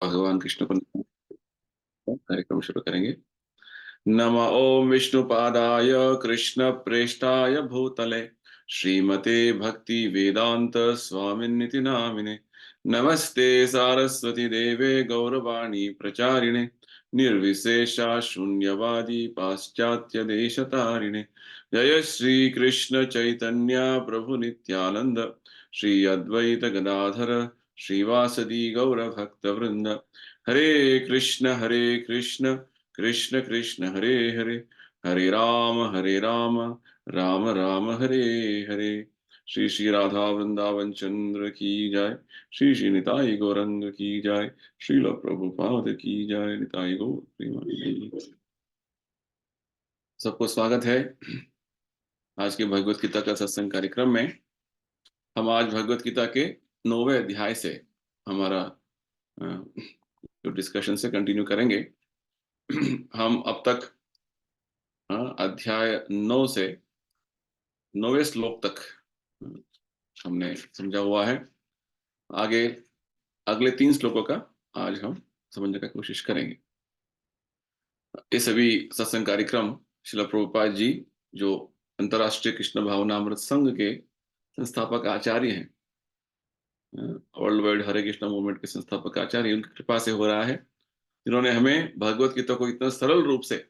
भगवान कृष्ण को कार्यक्रम शुरू करेंगे। नमः ओम विष्णुपादाय कृष्ण प्रेष्ठाय भूतले श्रीमते भक्ति वेदांत स्वामिन्निति नामिने। नमस्ते सारस्वती देवे गौरवाणी प्रचारिणे निर्विशेषा शून्यवादी पाश्चात्य देशतारिणे। जय श्री कृष्ण चैतन्य प्रभु नित्यानंद श्री अद्वैत गदाधर श्रीवासदि गौर भक्त वृंद। हरे कृष्ण कृष्ण कृष्ण हरे हरे, हरे राम राम राम हरे हरे। श्री श्री राधा वृंदावन चंद्र की जय। श्री श्री निताई गौरंग की जय। श्रील प्रभुपाद की जय। निताई गौर प्रेमानंद। सबको स्वागत है आज के भगवत गीता का सत्संग कार्यक्रम में। हम आज भगवत गीता के 9वें अध्याय से हमारा जो डिस्कशन से कंटिन्यू करेंगे। हम अब तक अध्याय 9 से 9वें श्लोक तक हमने समझा हुआ है। आगे अगले 3 श्लोकों का आज हम समझने का कोशिश करेंगे। ये सभी सत्संग कार्यक्रम श्रील प्रभुपाद जी, जो अंतर्राष्ट्रीय कृष्ण भावनामृत संघ के संस्थापक आचार्य हैं, वर्ल्ड वाइड हरे कृष्णा मूवमेंट के संस्थापक आचार्य, उनकी कृपा से हो रहा है, जिन्होंने हमें भगवत गीता को इतना सरल रूप से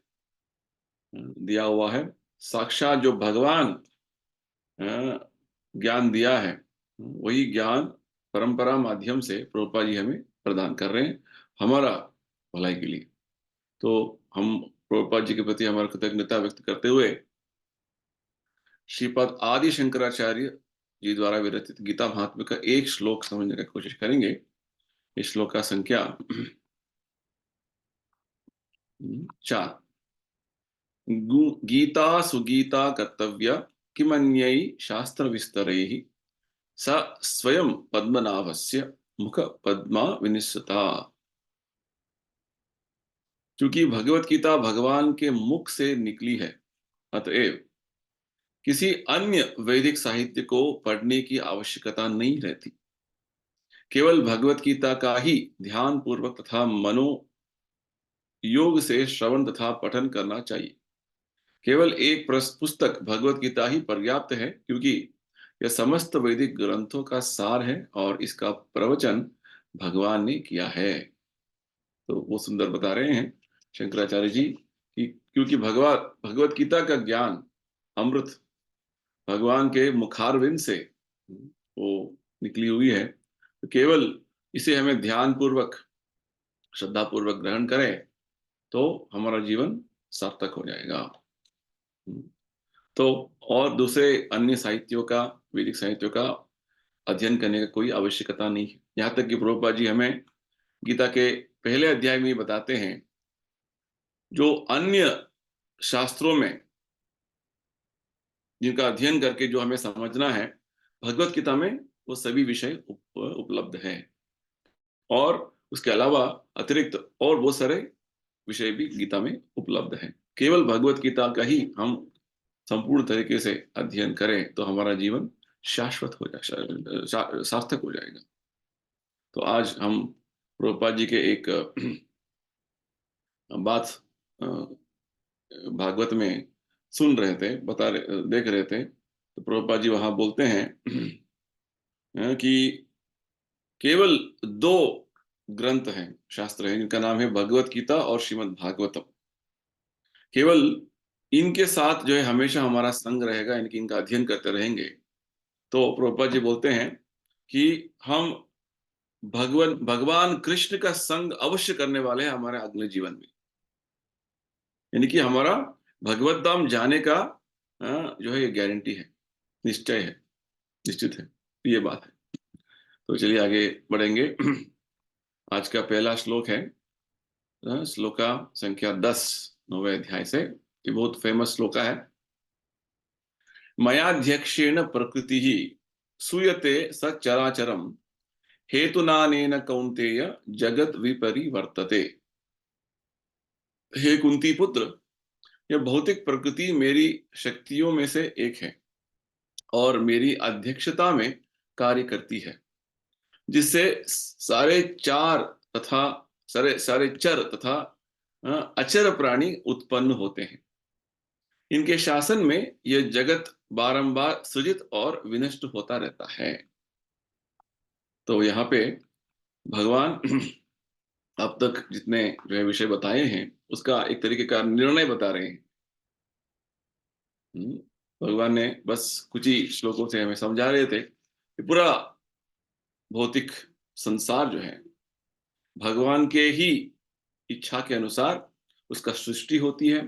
दिया हुआ है। साक्षात जो भगवान ज्ञान दिया है, वही ज्ञान परंपरा माध्यम से प्रभुपाद जी हमें प्रदान कर रहे हैं हमारा भलाई के लिए। तो हम प्रभुपाद जी के प्रति हमारी कृतज्ञता व्यक्त करते हुए श्रीपद आदि शंकराचार्य जी द्वारा विरचित गीता महात्म्य का एक श्लोक समझने की कोशिश करेंगे। इस श्लोक का संख्या 4। गीता सुगीता कर्तव्य किमन्यै शास्त्र विस्तरैः स स्वयं पद्मनाभस्य मुख पद्मा विनिसृता। क्योंकि भगवत गीता भगवान के मुख से निकली है, अतएव किसी अन्य वैदिक साहित्य को पढ़ने की आवश्यकता नहीं रहती। केवल भगवत गीता का ही ध्यान पूर्वक तथा मनो योग से श्रवण तथा पठन करना चाहिए। केवल एक पुस्तक भगवत गीता ही पर्याप्त है, क्योंकि यह समस्त वैदिक ग्रंथों का सार है और इसका प्रवचन भगवान ने किया है। तो वो सुंदर बता रहे हैं शंकराचार्य जी कि क्योंकि भगवत गीता का ज्ञान अमृत भगवान के मुखारविंद से वो निकली हुई है, तो केवल इसे हमें ध्यान पूर्वक श्रद्धा पूर्वक ग्रहण करें तो हमारा जीवन सार्थक हो जाएगा। तो और दूसरे अन्य साहित्यों का, वैदिक साहित्यों का अध्ययन करने का कोई आवश्यकता नहीं है। यहाँ तक कि प्रभुपाद जी हमें गीता के पहले अध्याय में ही बताते हैं, जो अन्य शास्त्रों में जिनका अध्ययन करके जो हमें समझना है, भगवत गीता में वो सभी विषय उपलब्ध है। और उसके अलावा अतिरिक्त और बहुत सारे विषय भी गीता में उपलब्ध है। केवल भगवत गीता का ही हम संपूर्ण तरीके से अध्ययन करें तो हमारा जीवन शाश्वत हो जाए, सार्थक हो जाएगा। तो आज हम प्रभुपाद जी के एक बात भागवत में सुन रहे थे, देख रहे थे। तो प्रभुपाद जी वहां बोलते हैं कि केवल 2 ग्रंथ हैं, शास्त्र हैं, जिनका नाम है भगवत गीता और श्रीमद् भागवतम। केवल इनके साथ जो है हमेशा हमारा संग रहेगा, इनका अध्ययन करते रहेंगे। तो प्रभुपाद जी बोलते हैं कि हम भगवान कृष्ण का संग अवश्य करने वाले हैं हमारे अगले जीवन में। यानी कि हमारा भगवत धाम जाने का जो है ये गारंटी है, निश्चय है, निश्चित है, ये बात है। तो चलिए आगे बढ़ेंगे। आज का पहला श्लोक है श्लोक का संख्या 10 9वें अध्याय से। ये बहुत फेमस श्लोक है। मयाध्यक्षेण प्रकृति ही सूयते सचराचरम हेतुनानेन कौन्तेय जगत विपरिवर्तते। हे कुंती पुत्र, यह भौतिक प्रकृति मेरी शक्तियों में से एक है और मेरी अध्यक्षता में कार्य करती है, जिससे सारे 4 तथा सारे सारे चर तथा अचर प्राणी उत्पन्न होते हैं। इनके शासन में यह जगत बारंबार सृजित और विनष्ट होता रहता है। तो यहाँ पे भगवान अब तक जितने जो है विषय बताए हैं, उसका एक तरीके का निर्णय बता रहे हैं। हम्म, भगवान ने बस कुछ ही श्लोकों से हमें समझा रहे थे कि पूरा भौतिक संसार जो है भगवान के ही इच्छा के अनुसार उसका सृष्टि होती है।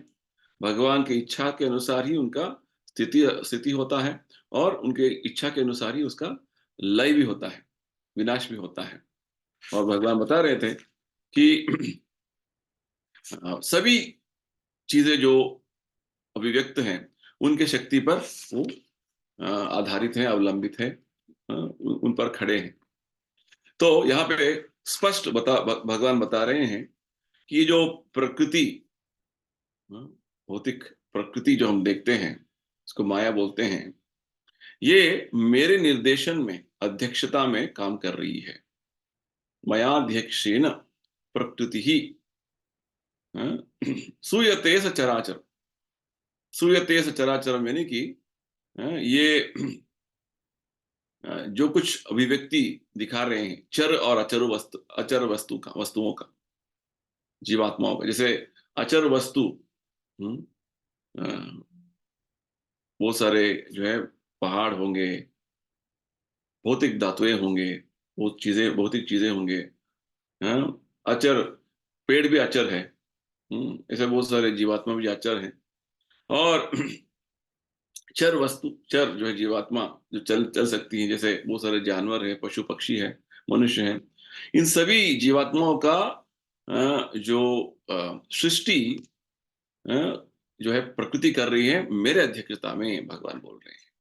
भगवान की इच्छा के अनुसार ही उनका स्थिति स्थिति होता है, और उनके इच्छा के अनुसार ही उसका लय भी होता है, विनाश भी होता है। और भगवान बता रहे थे कि सभी चीजें जो अभिव्यक्त हैं उनके शक्ति पर वो आधारित है, अवलंबित है, उन पर खड़े हैं। तो यहाँ पे स्पष्ट भगवान बता रहे हैं कि ये जो प्रकृति, भौतिक प्रकृति जो हम देखते हैं, इसको माया बोलते हैं, ये मेरे निर्देशन में, अध्यक्षता में काम कर रही है। मयाध्यक्षेण प्रकृति ही सूयते सचराचर। सूयते सचराचर यानी कि ये जो कुछ अभिव्यक्ति दिखा रहे हैं चर और अचर वस्तुओं का, जीवात्माओं का। जैसे अचर वस्तु, हम्म, अ, बहुत सारे जो है पहाड़ होंगे, भौतिक धातुएं होंगे, बहुत चीजें, भौतिक चीजें होंगे। अचर पेड़ भी अचर है। ऐसे बहुत सारे जीवात्मा भी अचर हैं। और चर वस्तु, चर जो है जीवात्मा जो चल चल सकती है, जैसे बहुत सारे जानवर है, पशु पक्षी है, मनुष्य है। इन सभी जीवात्माओं का जो सृष्टि जो है प्रकृति कर रही है मेरे अध्यक्षता में, भगवान बोल रहे हैं।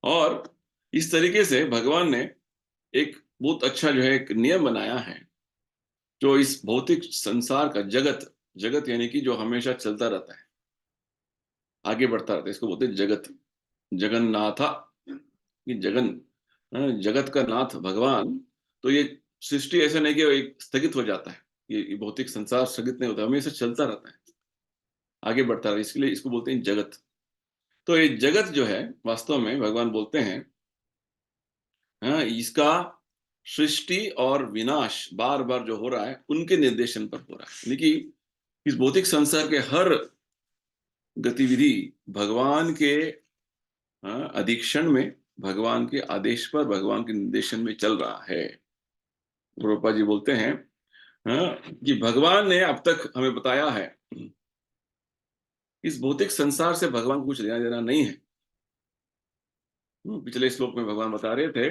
और इस तरीके से भगवान ने एक बहुत अच्छा जो है एक नियम बनाया है, जो इस भौतिक संसार का जगत, जगत यानी कि जो हमेशा चलता रहता है, आगे बढ़ता रहता है, इसको बोलते हैं जगत। जगन्नाथा, ये जगत का नाथ भगवान। तो ये सृष्टि ऐसा नहीं कि एक स्थगित हो जाता है, ये भौतिक संसार स्थगित नहीं होता, हमेशा चलता रहता है, आगे बढ़ता रहता है, इसके लिए इसको बोलते हैं जगत। तो ये जगत जो है वास्तव में भगवान बोलते हैं, इसका सृष्टि और विनाश बार बार जो हो रहा है उनके निर्देशन पर हो रहा है। यानी कि इस भौतिक संसार के हर गतिविधि भगवान के अधीक्षण में, भगवान के आदेश पर, भगवान के निर्देशन में चल रहा है। रूपा जी बोलते हैं कि भगवान ने अब तक हमें बताया है, इस भौतिक संसार से भगवान को कुछ लेना देना नहीं है। पिछले श्लोक में भगवान बता रहे थे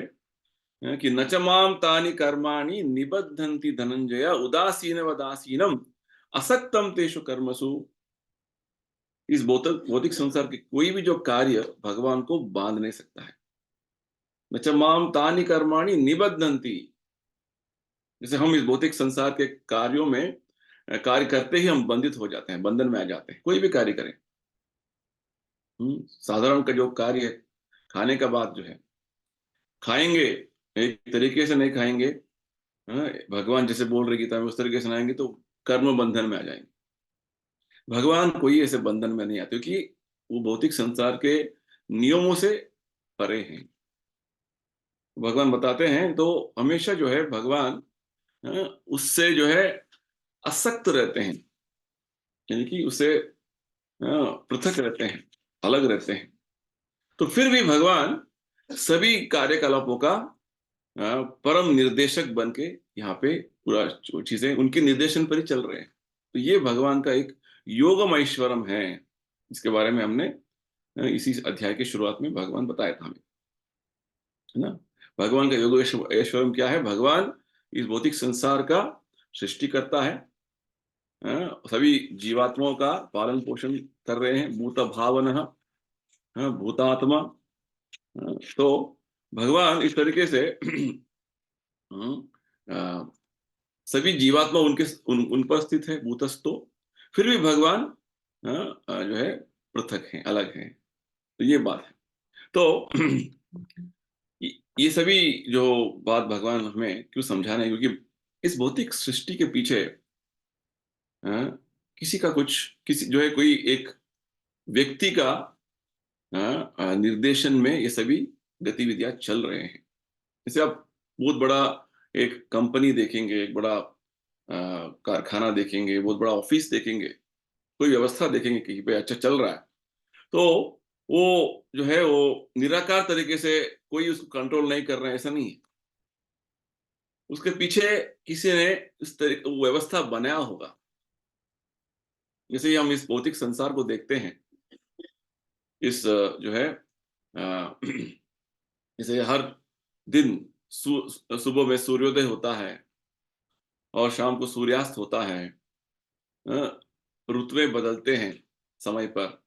कि न च माम तानि कर्माणि निबद्धन्ति धनंजय उदासीन वदासीनम असक्तम तेषु कर्मसु। इस भौतिक भौतिक संसार के कोई भी जो कार्य भगवान को बांध नहीं सकता है। न च माम तानि कर्माणि निबद्धन्ति, जैसे हम इस भौतिक संसार के कार्यों में कार्य करते ही हम बंधित हो जाते हैं, बंधन में आ जाते हैं, कोई भी कार्य करें। साधारण का जो कार्य है, खाने का बात जो है, खाएंगे एक तरीके से नहीं खाएंगे, भगवान जैसे बोल रहे गीता में उस तरीके से बनाएंगे तो कर्म बंधन में आ जाएंगे। भगवान कोई ऐसे बंधन में नहीं आते, क्योंकि वो भौतिक संसार के नियमों से परे हैं। भगवान बताते हैं तो हमेशा जो है भगवान उससे जो है असक्त रहते हैं, यानी कि उससे पृथक रहते हैं, अलग रहते हैं। तो फिर भी भगवान सभी कार्यकलापों का परम निर्देशक बन के यहाँ पे पूरा चीजें उनके निर्देशन पर ही चल रहे हैं। तो ये भगवान का एक योगम ऐश्वरम है। इसके बारे में हमने इसी अध्याय की शुरुआत में भगवान बताया था हमें, है ना। भगवान का योग ऐश्वरम क्या है? भगवान इस भौतिक संसार का सृष्टि करता है, सभी जीवात्माओं का पालन पोषण कर रहे हैं, भूत भावन, भूतात्मा। तो भगवान इस तरीके से अ, सभी जीवात्मा उन पर स्थित है, भूतस्थो। फिर भी भगवान जो है पृथक है, अलग है। तो ये बात है। तो ये सभी जो बात भगवान हमें क्यों समझा रहे हैं, क्योंकि इस भौतिक सृष्टि के पीछे किसी का कुछ, किसी जो है कोई एक व्यक्ति का निर्देशन में ये सभी गतिविधियां चल रहे हैं। जैसे आप बहुत बड़ा एक कंपनी देखेंगे, एक बड़ा कारखाना देखेंगे, बहुत बड़ा ऑफिस देखेंगे, कोई व्यवस्था देखेंगे कहीं पे अच्छा चल रहा है, तो वो जो है वो निराकार तरीके से कोई उसको कंट्रोल नहीं कर रहा है, ऐसा नहीं है। उसके पीछे किसी ने इस तरह वो व्यवस्था बनाया होगा। जैसे ही हम इस भौतिक संसार को देखते हैं, इस जो है जैसे हर दिन सुबह में सूर्योदय होता है और शाम को सूर्यास्त होता है। ऋतुएं बदलते हैं समय पर।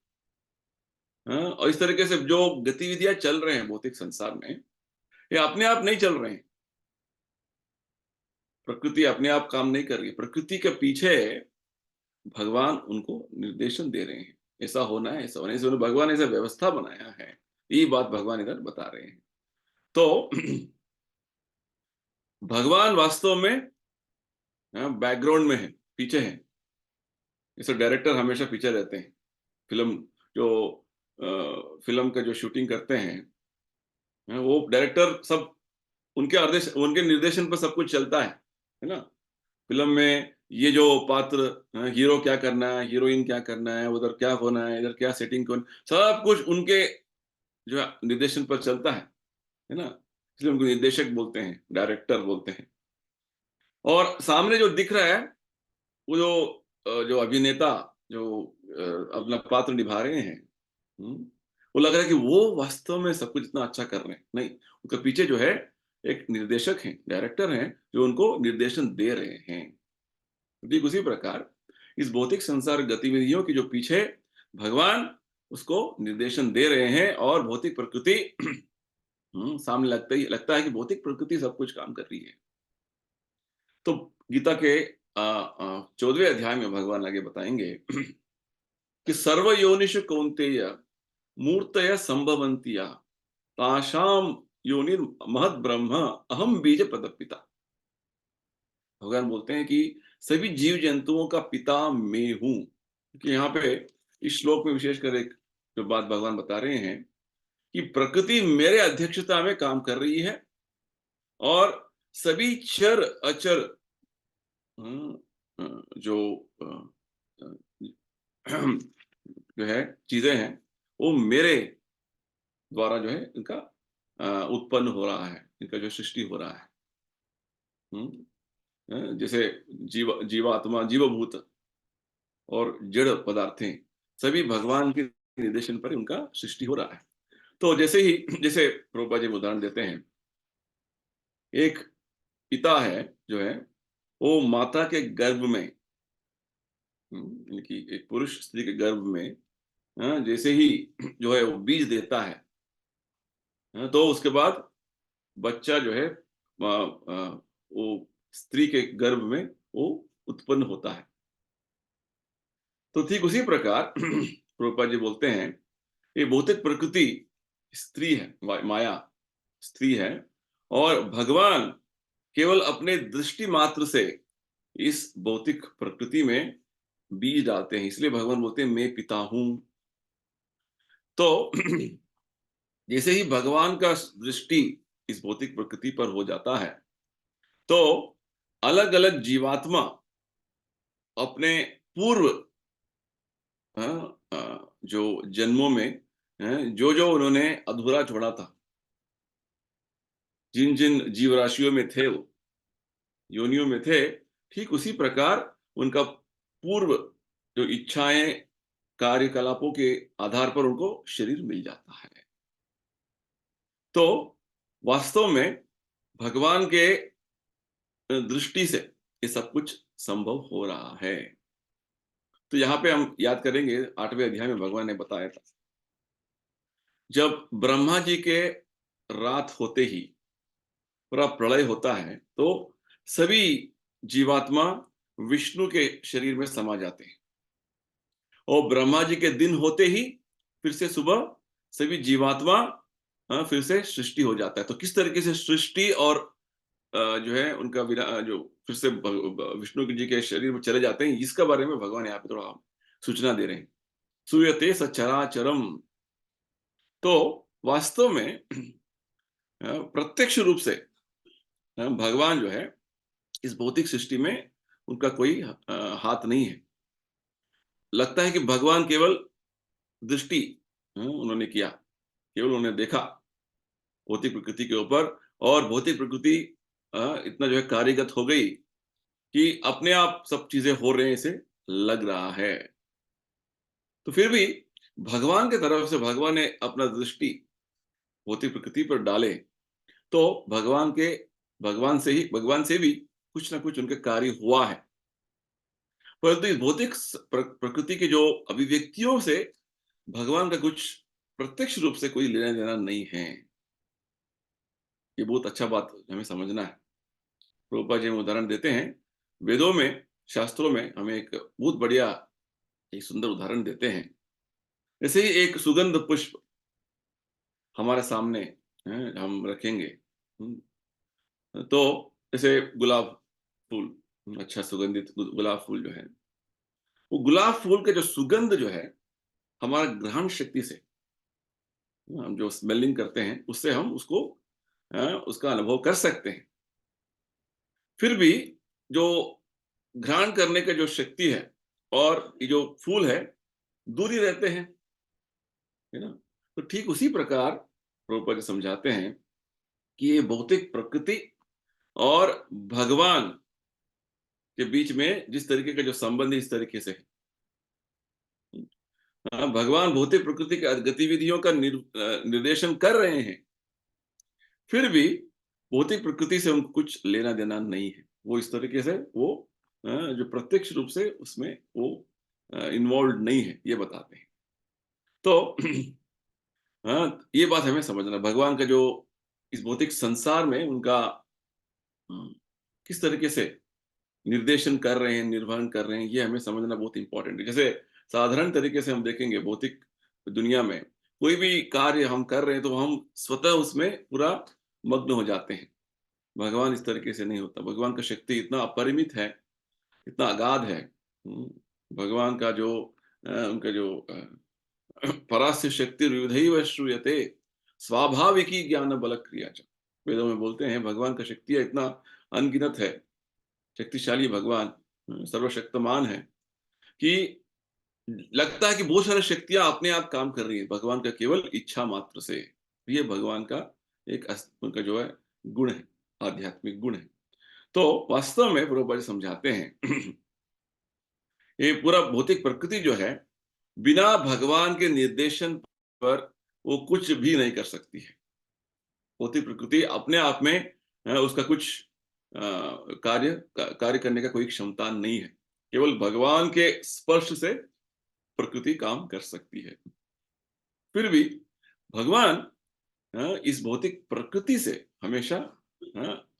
और इस तरीके से जो गतिविधियां चल रहे हैं भौतिक संसार में, ये अपने आप नहीं चल रहे हैं। प्रकृति अपने आप काम नहीं कर रही है। प्रकृति के पीछे भगवान उनको निर्देशन दे रहे हैं, ऐसा होना है, ऐसा होना है, इसलिए भगवान ऐसा व्यवस्था बनाया है। ये बात भगवान इधर बता रहे हैं। तो भगवान वास्तव में बैकग्राउंड में है, पीछे है। जैसे डायरेक्टर हमेशा पीछे रहते हैं। फिल्म जो फिल्म का जो शूटिंग करते हैं, वो डायरेक्टर सब उनके निर्देशन पर सब कुछ चलता है ना? फिल्म में ये जो पात्र, हीरो क्या करना है, हीरोइन क्या करना है, उधर क्या होना है, इधर क्या सेटिंग कौन, सब कुछ उनके जो है निर्देशन पर चलता है ना? इसलिए उनको निर्देशक बोलते हैं, डायरेक्टर बोलते हैं। और सामने जो दिख रहा है, वो जो जो अभिनेता जो अपना पात्र निभा रहे हैं, हुँ, वो लग रहा है कि वो वास्तव में सब कुछ इतना अच्छा कर रहे हैं। नहीं, उनके पीछे जो है एक निर्देशक हैं, डायरेक्टर हैं, जो उनको निर्देशन दे रहे हैं। ठीक उसी प्रकार इस भौतिक संसार गतिविधियों के जो पीछे भगवान उसको निर्देशन दे रहे हैं, और भौतिक प्रकृति सामने लगता है कि भौतिक प्रकृति सब कुछ काम कर रही है। तो गीता के 14वें अध्याय में भगवान आगे बताएंगे कि सर्व योनिषु कौन्तेय मूर्तय संभवन्ति या तासाम योनिर महद ब्रह्म अहम बीज प्रदपिता। भगवान बोलते हैं कि सभी जीव जंतुओं का पिता मैं हूं। कि यहाँ पे इस श्लोक में विशेषकर एक जो बात भगवान बता रहे हैं कि प्रकृति मेरे अध्यक्षता में काम कर रही है, और सभी चर अचर जो जो है चीजें हैं, वो मेरे द्वारा जो है इनका उत्पन्न हो रहा है, इनका जो सृष्टि हो रहा है। जैसे जीवात्मा, जीवभूत और जड़ पदार्थें सभी भगवान के निर्देशन पर उनका सृष्टि हो रहा है। तो जैसे प्रभुपाद जी उदाहरण देते हैं, एक पिता है जो है, वो माता के गर्भ में, यानी कि एक पुरुष स्त्री के गर्भ में जैसे ही जो है वो बीज देता है, तो उसके बाद बच्चा जो है वो स्त्री के गर्भ में वो उत्पन्न होता है। तो ठीक उसी प्रकार प्रभुपाद जी बोलते हैं, ये भौतिक प्रकृति स्त्री है, माया स्त्री है, और भगवान केवल अपने दृष्टि मात्र से इस भौतिक प्रकृति में बीज डालते हैं। इसलिए भगवान बोलते हैं मैं पिता हूं। तो जैसे ही भगवान का दृष्टि इस भौतिक प्रकृति पर हो जाता है, तो अलग अलग जीवात्मा अपने पूर्व जो जन्मों में जो जो उन्होंने अधूरा छोड़ा था, जिन जिन जीव राशियों में थे, वो योनियों में थे, ठीक उसी प्रकार उनका पूर्व जो इच्छाएं, कार्यकलापों के आधार पर उनको शरीर मिल जाता है। तो वास्तव में भगवान के दृष्टि से ये सब कुछ संभव हो रहा है। तो यहाँ पे हम याद करेंगे 8वें अध्याय में भगवान ने बताया था, जब ब्रह्मा जी के रात होते ही पूरा प्रलय होता है, तो सभी जीवात्मा विष्णु के शरीर में समा जाते हैं, और ब्रह्मा जी के दिन होते ही फिर से सुबह सभी जीवात्मा फिर से सृष्टि हो जाता है। तो किस तरीके से सृष्टि और जो है उनका जो फिर से विष्णु जी के शरीर में चले जाते हैं, इसका बारे में भगवान यहाँ पे थोड़ा सूचना दे रहे हैं। सूयते सचराचरम। तो वास्तव में प्रत्यक्ष रूप से भगवान जो है इस भौतिक सृष्टि में उनका कोई हाथ नहीं है। लगता है कि भगवान केवल दृष्टि उन्होंने किया, केवल उन्होंने देखा भौतिक प्रकृति के ऊपर, और भौतिक प्रकृति इतना जो है कार्यगत हो गई कि अपने आप सब चीजें हो रहे हैं, इसे लग रहा है। तो फिर भी भगवान की तरफ से भगवान ने अपना दृष्टि भौतिक प्रकृति पर डाले, तो भगवान से भी कुछ ना कुछ उनके कार्य हुआ है। परंतु इस भौतिक प्रकृति की जो अभिव्यक्तियों से भगवान का कुछ प्रत्यक्ष रूप से कोई लेना देना नहीं है। ये बहुत अच्छा बात हमें समझना है। प्रभुपाद जी हमें उदाहरण देते हैं, वेदों में, शास्त्रों में हमें एक बहुत बढ़िया, एक सुंदर उदाहरण देते हैं। जैसे ही एक सुगंध पुष्प हमारे सामने हम रखेंगे, तो जैसे गुलाब फूल, अच्छा सुगंधित गुलाब फूल जो है, वो गुलाब फूल का जो सुगंध जो है, हमारा ग्रहण शक्ति से हम जो स्मेलिंग करते हैं, उससे हम उसको उसका अनुभव कर सकते हैं। फिर भी जो घ्राण करने का जो शक्ति है और ये जो फूल है, दूर ही रहते हैं, है ना? तो ठीक उसी प्रकार प्रभुपाद जी समझाते हैं कि ये भौतिक प्रकृति और भगवान के बीच में जिस तरीके का जो संबंध है, इस तरीके से है। भगवान भौतिक प्रकृति की गतिविधियों का निर्देशन कर रहे हैं, फिर भी भौतिक प्रकृति से उनको कुछ लेना देना नहीं है। वो इस तरीके से वो जो प्रत्यक्ष रूप से उसमें वो इन्वॉल्व नहीं है, ये बताते हैं। तो ये बात हमें समझना, भगवान का जो इस भौतिक संसार में उनका अ, किस तरीके से निर्देशन कर रहे हैं, निर्वहन कर रहे हैं, ये हमें समझना बहुत इंपॉर्टेंट है। जैसे साधारण तरीके से हम देखेंगे भौतिक दुनिया में कोई भी कार्य हम कर रहे हैं, तो हम स्वतः उसमें पूरा मग्न हो जाते हैं। भगवान इस तरीके से नहीं होता। भगवान का शक्ति इतना अपरिमित है, इतना अगाध है। भगवान का जो उनका जो परास्य शक्ति हृदय श्रूयते स्वाभाविकी ज्ञान बल क्रिया च। वेदों में बोलते हैं भगवान का शक्तियां इतना अनगिनत है, शक्तिशाली भगवान, सर्वशक्तिमान है, कि लगता है कि बहुत सारी शक्तियां अपने आप काम कर रही है भगवान का केवल इच्छा मात्र से। ये भगवान का एक उनका जो है गुण है, आध्यात्मिक गुण है। तो वास्तव में प्रभुपाद जी समझाते हैं ये पूरा भौतिक प्रकृति जो है, बिना भगवान के निर्देशन पर वो कुछ भी नहीं कर सकती है। भौतिक प्रकृति अपने आप में उसका कुछ कार्य करने का कोई क्षमता नहीं है। केवल भगवान के स्पर्श से प्रकृति काम कर सकती है। फिर भी भगवान इस भौतिक प्रकृति से हमेशा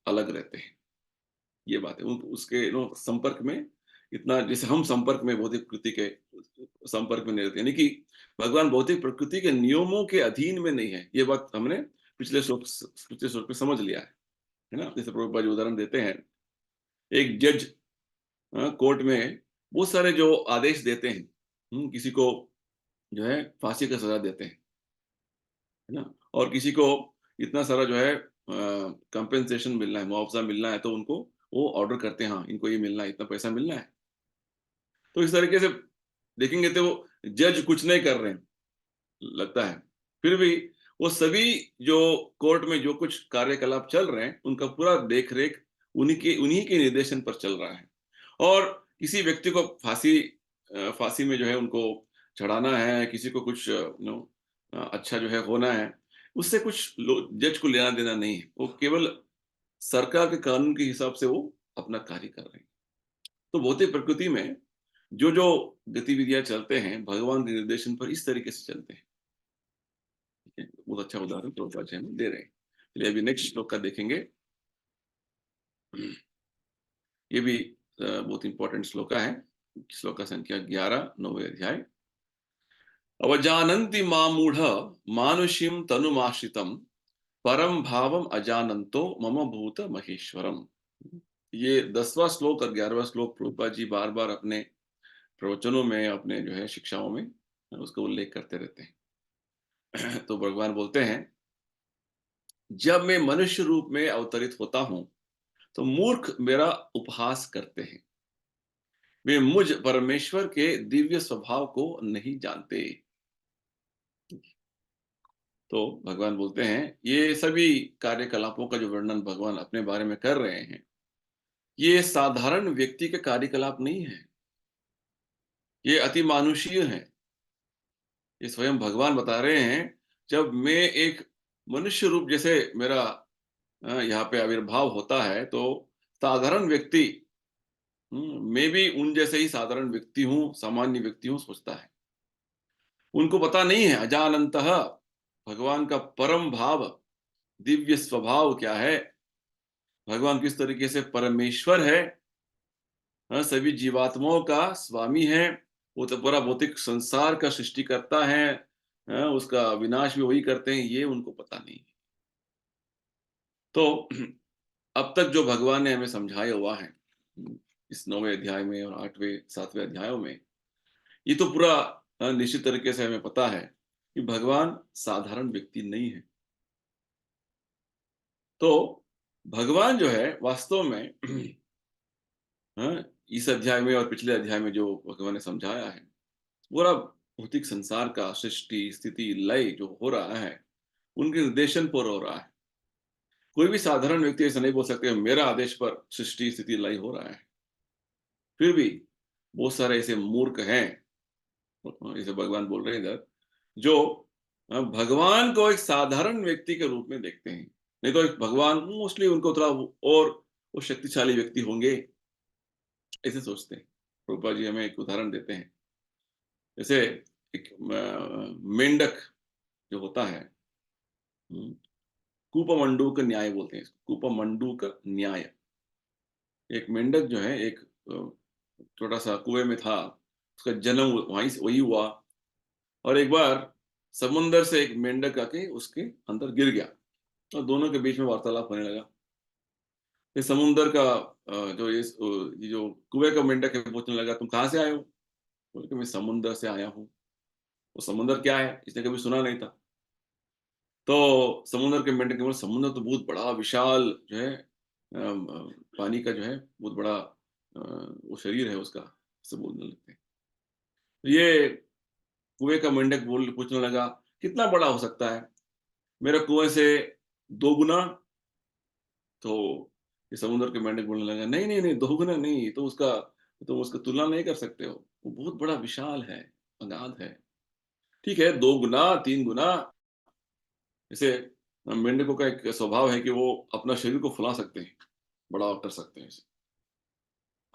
अलग रहते हैं। ये बात है। उसके संपर्क में इतना, जैसे हम संपर्क में भौतिक प्रकृति के संपर्क में नहीं रहते, यानी कि भगवान भौतिक प्रकृति के नियमों के अधीन में नहीं है। ये बात हमने पिछले श्लोक में समझ लिया है ना? जैसे प्रभुपाद जी उदाहरण देते हैं, एक जज कोर्ट में बहुत सारे जो आदेश देते हैं, किसी को जो है फांसी का सजा देते हैं, है ना? और किसी को इतना सारा जो है कंपेंसेशन मिलना है, मुआवजा मिलना है, तो उनको वो ऑर्डर करते हैं, हाँ इनको ये मिलना है, इतना पैसा मिलना है। तो इस तरीके से देखेंगे तो वो जज कुछ नहीं कर रहे हैं, लगता है। फिर भी वो सभी जो कोर्ट में जो कुछ कार्यकलाप चल रहे हैं, उनका पूरा देख-रेख उन्हीं के निर्देशन पर चल रहा है। और किसी व्यक्ति को फांसी में जो है उनको चढ़ाना है, किसी को कुछ अच्छा जो है होना है, उससे कुछ जज को लेना-देना नहीं है। वो केवल सरकार के कानून के हिसाब से वो अपना कार्य कर रहे हैं। तो भौतिक प्रकृति में जो-जो गतिविधियाँ चलते हैं, भगवान के निर्देशन पर इस तरीके से चलते हैं। ठीक है? बहुत अच्छा उदाहरण प्रभुपाद जी हमें दे रहे हैं। चलिए अभी नेक्स्ट श्लोक का देखेंगे। ये भी बहुत इंपॉर्टेंट श्लोक है। श्लोक संख्या 11, 9वें अध्याय। अवजानन्ति मामूढ़ मानुषीं तनुमाश्रितं परम भावम अजानंतो मम भूत महेश्वरम। ये 10वां श्लोक और 11वां श्लोक प्रभुपाद जी बार-बार अपने प्रवचनों में, अपने जो है शिक्षाओं में उसका उल्लेख करते रहते हैं। तो भगवान बोलते हैं, जब मैं मनुष्य रूप में अवतरित होता हूँ, तो मूर्ख मेरा उपहास करते हैं। वे मुझ परमेश्वर के दिव्य स्वभाव को नहीं जानते। तो भगवान बोलते हैं, ये सभी कार्यकलापों का जो वर्णन भगवान अपने बारे में कर रहे हैं, ये साधारण व्यक्ति के कार्यकलाप नहीं है। ये अति मानुषीय हैं। ये स्वयं भगवान बता रहे हैं, जब मैं एक मनुष्य रूप जैसे मेरा यहाँ पे आविर्भाव होता है, तो साधारण व्यक्ति, मैं भी उन जैसे ही साधारण व्यक्ति हूँ, सामान्य व्यक्ति हूँ, सोचता है। उनको पता नहीं है अजानन्तः भगवान का परम भाव, दिव्य स्वभाव क्या है, भगवान किस तरीके से परमेश्वर है, सभी जीवात्माओं का स्वामी है, वो तो पूरा भौतिक संसार का सृष्टिकर्ता है, उसका विनाश भी वही करते हैं, ये उनको पता नहीं है। तो अब तक जो भगवान ने हमें समझाया हुआ है, इस 9वें अध्याय में और 8वें 7वें अध्यायों में, ये तो पूरा निश्चित तरीके से हमें पता है कि भगवान साधारण व्यक्ति नहीं है। तो भगवान जो है वास्तव में इस अध्याय में और पिछले अध्याय में जो भगवान ने समझाया है, पूरा भौतिक संसार का सृष्टि, स्थिति, लय जो हो रहा है, उनके निर्देशन पर हो रहा है। कोई भी साधारण व्यक्ति ऐसा नहीं बोल सकते मेरा आदेश पर सृष्टि, स्थिति, लय हो रहा है। फिर भी बहुत सारे ऐसे मूर्ख हैं, जैसे भगवान बोल रहे हैं इधर, जो भगवान को एक साधारण व्यक्ति के रूप में देखते हैं। नहीं तो एक भगवान मोस्टली उनको थोड़ा और वो शक्तिशाली व्यक्ति होंगे, ऐसे सोचते हैं। प्रभुपाद जी हमें एक उदाहरण देते हैं। जैसे एक मेंढक जो होता है, हुँ, कूपमंडूक न्याय बोलते हैं इसको, कूपमंडूक न्याय। एक मेंढक जो है एक छोटा-सा कुएँ में था, उसका जन्म वहीं से वही हुआ, और एक बार समुंदर से एक मेंढक आके उसके अंदर गिर गया और दोनों के बीच में वार्तालाप होने लगा। फिर समुंदर का जो ये जो कुएँ का मेंढक है पूछने लगा, "तुम कहाँ से आए हो?" बोले कि, "मैं समुंदर से आया हूँ।" वो समुंदर क्या है? इसने कभी सुना नहीं था। तो समुद्र के मेंढक ने बोला, समुद्र तो बहुत बड़ा विशाल जो है, पानी का जो है बहुत बड़ा वो शरीर है उसका, ऐसे बोलने लगते हैं। तो ये कुएं का मेंढक बोल पूछने लगा, कितना बड़ा हो सकता है? मेरा कुएं से 2 गुना। तो ये समुद्र के मेंढक बोलने लगा, नहीं नहीं नहीं, 2 गुना नहीं, तो उसका तुलना नहीं कर सकते हो, वो बहुत बड़ा विशाल है, अगाध है। ठीक है, 2 गुना 3 गुना, जैसे मेंढकों का एक स्वभाव है कि वो अपना शरीर को फुला सकते हैं, बड़ा कर सकते हैं इसे,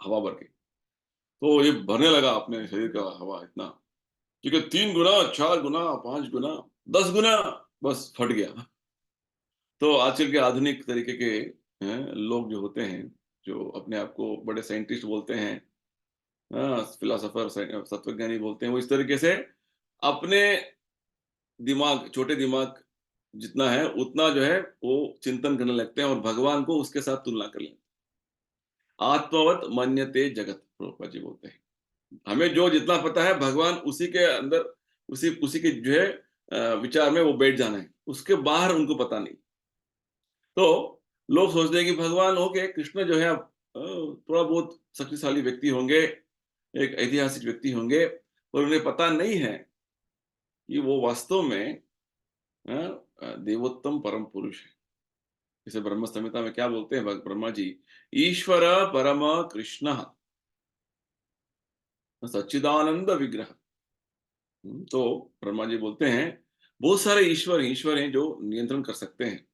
हवा भर के। तो ये भरने लगा अपने शरीर का हवा इतना, ठीक है, 3 गुना, 4 गुना, 5 गुना, 10 गुना, बस फट गया। तो आजकल के आधुनिक तरीके के लोग जो होते हैं, जो अपने आप को बड़े साइंटिस्ट बोलते हैं, फिलोसोफर, तत्वज्ञानी बोलते हैं, वो इस तरीके से अपने दिमाग, छोटे दिमाग जितना है, उतना जो है वो चिंतन करने लगते हैं और भगवान को उसके साथ तुलना कर लेते हैं। आत्मवत मन्यते जगत, प्रभुपाद जी बोलते हैं। हमें जो जितना पता है भगवान उसी के अंदर, उसी उसी के जो है विचार में वो बैठ जाना है, उसके बाहर उनको पता नहीं। तो लोग सोचते हैं कि भगवान ओके, कृष्ण जो है थोड़ा बहुत शक्तिशाली व्यक्ति होंगे, एक ऐतिहासिक व्यक्ति होंगे, पर उन्हें पता नहीं है कि वो वास्तव में देवोत्तम परम पुरुष है। जैसे ब्रह्म संहिता में क्या बोलते हैं ब्रह्मा जी, ईश्वर परम कृष्ण सच्चिदानंद विग्रह। तो ब्रह्मा जी बोलते हैं, बहुत सारे ईश्वर हैं जो नियंत्रण कर सकते हैं,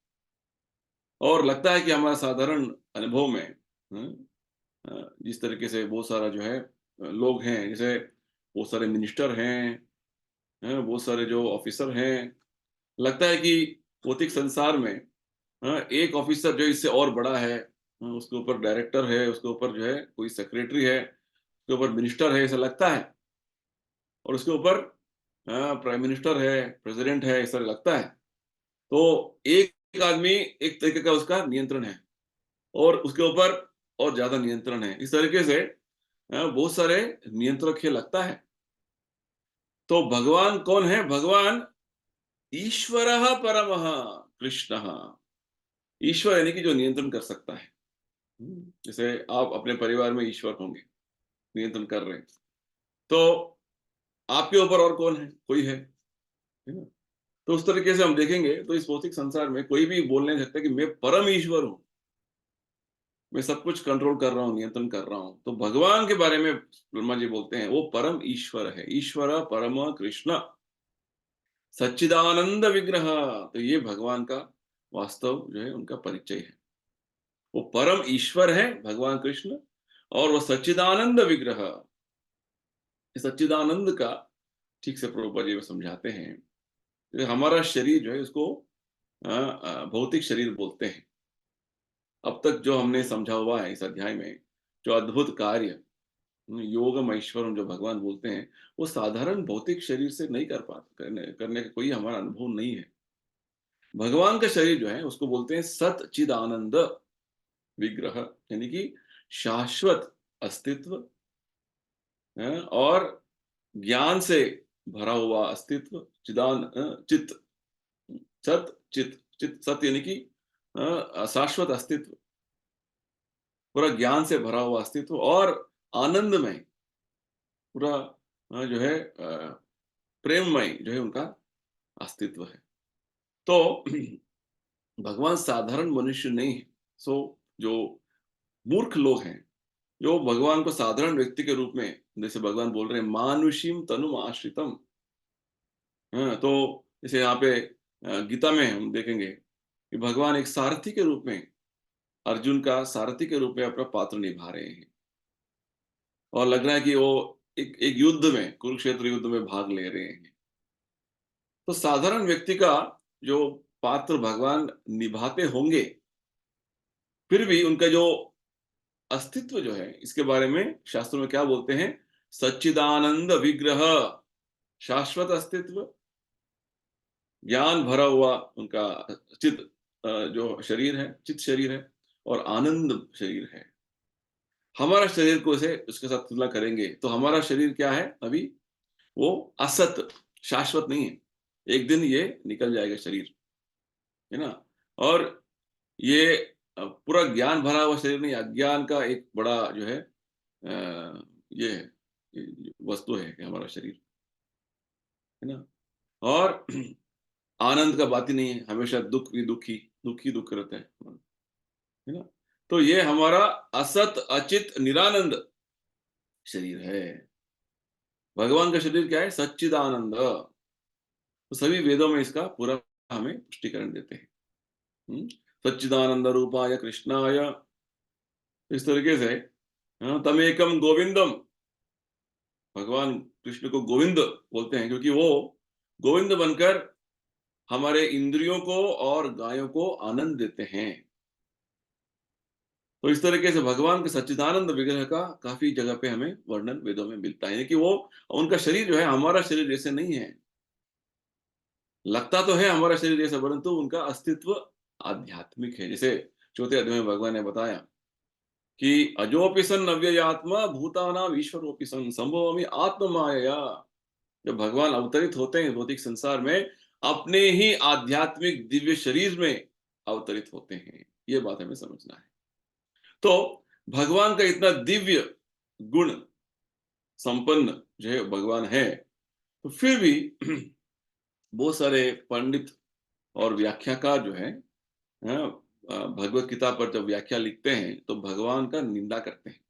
और लगता है कि हमारा साधारण अनुभव में जिस तरीके से बहुत सारा जो है लोग हैं, जैसे बहुत सारे मिनिस्टर हैं, बहुत सारे जो ऑफिसर हैं, लगता है कि भौतिक संसार में एक ऑफिसर जो इससे और बड़ा है, उसके ऊपर डायरेक्टर है, उसके ऊपर जो है कोई सेक्रेटरी है, उसके ऊपर मिनिस्टर है, ऐसा लगता है, और उसके ऊपर प्राइम मिनिस्टर है, प्रेसिडेंट है, ऐसा लगता है। तो एक एक आदमी एक तरीके का उसका नियंत्रण है और उसके ऊपर और ज़्यादा नियंत्रण है। इस तरीके से बहुत सारे नियंत्रक है लगता है। तो भगवान कौन है? भगवान ईश्वरः परमः कृष्णः। ईश्वर यानी कि जो नियंत्रण कर सकता है। जैसे आप अपने परिवार में ईश्वर होंगे, नियंत्रण कर रहे हैं। तो आपके ऊपर और कौन है? कोई है ना? तो उस तरीके से हम देखेंगे तो इस भौतिक संसार में कोई भी बोल नहीं सकता कि मैं परम ईश्वर हूँ, मैं सब कुछ कंट्रोल कर रहा हूँ, नियंत्रण कर रहा हूँ। तो भगवान के बारे में ब्रह्मा जी बोलते हैं, वो परम ईश्वर है। ईश्वर परम कृष्ण सच्चिदानंद विग्रह। तो ये भगवान का वास्तव जो है उनका परिचय है। वो परम ईश्वर है भगवान कृष्ण और वो सच्चिदानंद विग्रह। इस सच्चिदानंद का ठीक से प्रभुपाद जी समझाते हैं। तो हमारा शरीर जो है उसको भौतिक शरीर बोलते हैं। अब तक जो हमने समझा हुआ है इस अध्याय में, जो अद्भुत कार्य योगम ऐश्वरम जो भगवान बोलते हैं, वो साधारण भौतिक शरीर से नहीं कर पाते, करने का कोई हमारा अनुभव नहीं है। भगवान का शरीर जो है उसको बोलते हैं सत चिद आनंद विग्रह, यानी कि शाश्वत अस्तित्व है और ज्ञान से भरा हुआ अस्तित्व, चित, सत चित, चित सत यानी कि शाश्वत अस्तित्व, पूरा ज्ञान से भरा हुआ अस्तित्व और आनंदमय, पूरा जो है प्रेममय जो है उनका अस्तित्व है। तो भगवान साधारण मनुष्य नहीं है। सो जो मूर्ख लोग हैं, जो भगवान को साधारण व्यक्ति के रूप में, जैसे भगवान बोल रहे हैं मानुषीम तनु आश्रितम, हाँ, तो जैसे यहाँ पे गीता में हम देखेंगे कि भगवान एक सारथी के रूप में, अर्जुन का सारथी के रूप में अपना पात्र निभा रहे हैं और लग रहा है कि वो एक एक युद्ध में, कुरुक्षेत्र युद्ध में भाग ले रहे हैं। तो साधारण व्यक्ति का जो पात्र भगवान निभाते होंगे, फिर भी उनका जो अस्तित्व जो है, इसके बारे में शास्त्रों में क्या बोलते हैं? सच्चिदानंद विग्रह, शाश्वत अस्तित्व, ज्ञान भरा हुआ उनका चित जो शरीर है, चित शरीर है और आनंद शरीर है। हमारा शरीर को से उसके साथ तुलना करेंगे तो हमारा शरीर क्या है अभी? वो असत, शाश्वत नहीं है। एक दिन ये निकल जाएगा शरीर, है ना? और ये पूरा ज्ञान भरा हुआ शरीर नहीं, अज्ञान का एक बड़ा जो है ये है, ये वस्तु है हमारा शरीर, है ना? और आनंद का बात ही नहीं है, हमेशा दुख ही दुख रहता है ना? तो ये हमारा असत, अचित, निरानंद शरीर है। भगवान का शरीर क्या है? सच्चिदानंद। तो सभी वेदों में इसका पूरा हमें पुष्टिकरण देते हैं। हुँ? सच्चिदानंद रूपाय कृष्णाय, इस तरीके से तमेकम गोविंदम, भगवान कृष्ण को गोविंद बोलते हैं क्योंकि वो गोविंद बनकर हमारे इंद्रियों को और गायों को आनंद देते हैं। तो इस तरीके से भगवान के सच्चिदानंद विग्रह का काफ़ी जगह पे हमें वर्णन वेदों में मिलता है। यानी कि वो उनका शरीर जो है हमारा शरीर जैसे नहीं है। लगता तो है हमारा शरीर जैसा, परंतु उनका अस्तित्व आध्यात्मिक है। जैसे चौथे अध्याय में भगवान ने बताया कि अजोपि सन् अव्ययात्मा भूतानां ईश्वरोऽपि सन् संभवामि आत्ममायया। जब भगवान अवतरित होते हैं भौतिक संसार में, अपने ही आध्यात्मिक दिव्य शरीर में अवतरित होते हैं। ये बात हमें समझना है। तो भगवान का इतना दिव्य गुण संपन्न जो है भगवान है, तो फिर भी बहुत सारे पंडित और व्याख्याकार जो है भगवत गीता पर जब व्याख्या लिखते हैं तो भगवान का निंदा करते हैं।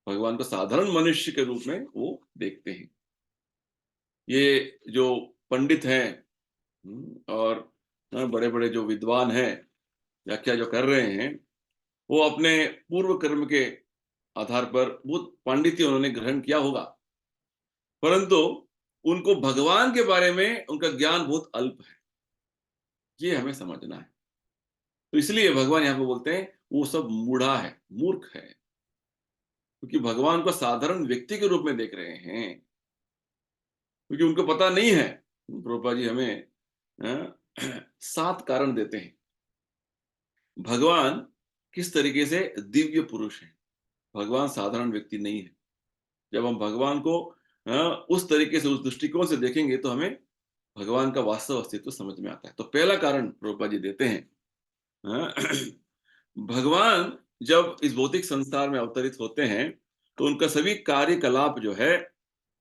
भगवान को साधारण मनुष्य के रूप में वो देखते हैं। ये जो पंडित हैं और बड़े-बड़े जो विद्वान हैं, व्याख्या जो कर रहे हैं, वो अपने पूर्व कर्म के आधार पर बहुत पांडित्य उन्होंने ग्रहण किया होगा, परंतु उनको भगवान के बारे में उनका ज्ञान बहुत अल्प है। ये हमें समझना है। तो इसलिए भगवान यहाँ पे बोलते हैं, वो सब मूढ़ा है, मूर्ख है, क्योंकि भगवान को साधारण व्यक्ति के रूप में देख रहे हैं, क्योंकि उनको पता नहीं है। प्रभुपाद जी हमें 7 कारण देते हैं। भगवान किस तरीके से दिव्य पुरुष हैं। भगवान साधारण व्यक्ति नहीं है। जब हम भगवान को उस तरीके से, उस दृष्टिकोण से देखेंगे तो हमें भगवान का वास्तव अस्तित्व समझ में आता है। तो पहला कारण प्रभुपाद जी देते हैं, अ, भगवान जब इस भौतिक संसार में अवतरित होते हैं, तो उनका सभी कार्यकलाप जो है,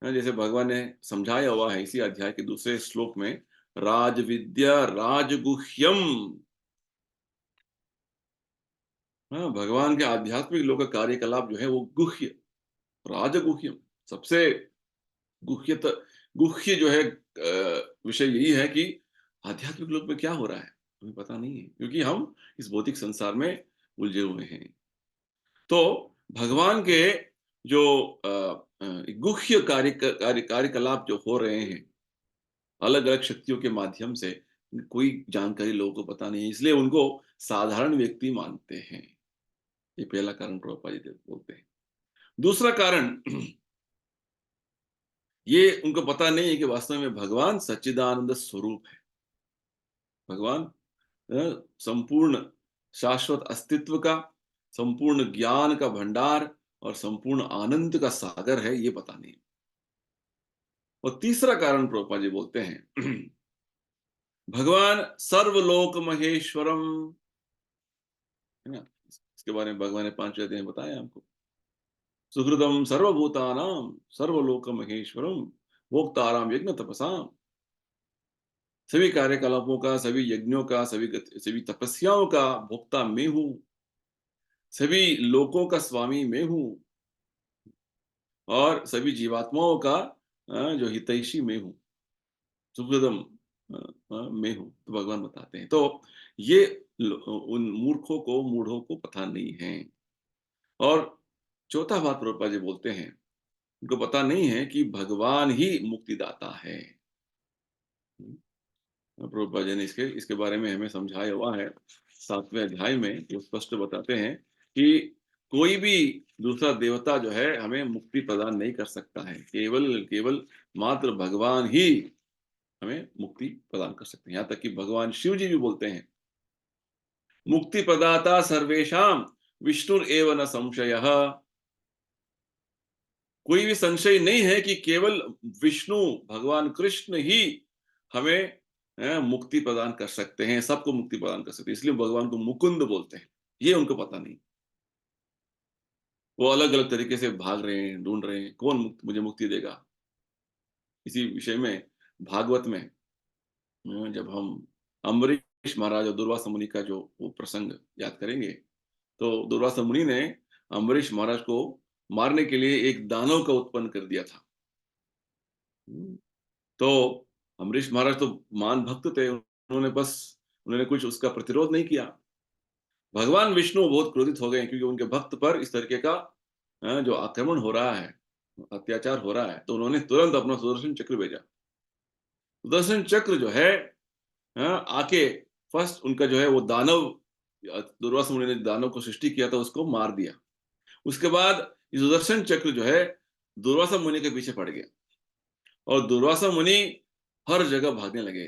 जैसे भगवान ने समझाया हुआ है इसी अध्याय के दूसरे श्लोक में, राजविद्या राजगुह्यम। हाँ, भगवान के आध्यात्मिक लोक का कार्यकलाप जो है वो गुह्य, राजगुह्यम, सबसे गुह्यत गुह्य जो है विषय यही है कि आध्यात्मिक लोक में क्या हो रहा है, हमें पता नहीं है, क्योंकि हम इस भौतिक संसार में उलझे हुए हैं। तो भगवान के जो गुह्य कार्यकलाप जो हो रहे हैं, अलग-अलग शक्तियों के माध्यम से, कोई जानकारी लोगों को पता नहीं है, इसलिए उनको साधारण व्यक्ति मानते हैं। ये पहला कारण प्रभुपाद जी बोलते हैं। दूसरा कारण, ये उनको पता नहीं है कि वास्तव में भगवान सच्चिदानंद स्वरूप है। भगवान संपूर्ण शाश्वत अस्तित्व का, संपूर्ण ज्ञान का भंडार और संपूर्ण आनंद का सागर है, ये पता नहीं। और तीसरा कारण प्रभुपाद जी बोलते हैं, भगवान सर्वलोक महेश्वरम, है ना? इसके बारे में भगवान ने 5वें अध्याय में बताया हमको। सुहृदम सर्वभूतानां सर्वलोक महेश्वरम भोक्ताराम यज्ञ तपसाम। सभी कार्यकलापों का, सभी यज्ञों का, सभी तपस्याओं का भोक्ता मैं हूँ। सभी लोकों का स्वामी मैं हूँ और सभी जीवात्माओं का जो हितैषी मैं हूँ। सुखदम मैं हूँ, तो भगवान बताते हैं। तो ये उन मूर्खों को, मूढ़ों को पता नहीं है। और चौथा बात प्रभुपाद जी बोलते हैं, उनको पता नहीं है कि भगवान ही मुक्तिदाता है। प्रभुपाद जी ने इसके इसके बारे में हमें समझाया हुआ है। 7वें अध्याय में वो स्पष्ट बताते हैं कि कोई भी दूसरा देवता जो है हमें मुक्ति प्रदान नहीं कर सकता है। केवल केवल मात्र भगवान ही हमें मुक्ति प्रदान कर सकते हैं। यहाँ तक कि भगवान शिव जी भी बोलते हैं, मुक्ति प्रदाता सर्वेशाम विष्णुरेव न संशयः। कोई भी संशय नहीं है कि केवल विष्णु, भगवान कृष्ण ही हमें मुक्ति प्रदान कर सकते हैं, सबको मुक्ति प्रदान कर सकते हैं। इसलिए भगवान को मुकुंद बोलते हैं। ये उनको पता नहीं। वो अलग-अलग तरीके से भाग रहे हैं, ढूँढ रहे हैं, कौन मुझे मुक्ति देगा? इसी विषय में भागवत में जब हम अम्बरीश महाराज और दुर्वासा मुनि का जो वो प्रसंग याद करेंगे, तो दुर्वासा मुनि ने अम्बरीश महाराज को मारने के लिए एक दानव का उत्पन्न कर दिया था। हुँ। तो अम्बरीश महाराज तो महान भक्त थे, उन्होंने कुछ उसका प्रतिरोध नहीं किया। भगवान विष्णु बहुत क्रोधित हो गए क्योंकि उनके भक्त पर इस तरीके का जो आक्रमण हो रहा है, अत्याचार हो रहा है, तो उन्होंने तुरंत अपना सुदर्शन चक्र भेजा। सुदर्शन चक्र जो है आके फर्स्ट उनका जो है वो दानव, दुर्वासा मुनि ने दानव को सृष्टि किया था उसको मार दिया। उसके बाद ये सुदर्शन चक्र जो है दुर्वासा मुनि के पीछे पड़ गया और दुर्वासा मुनि हर जगह भागने लगे।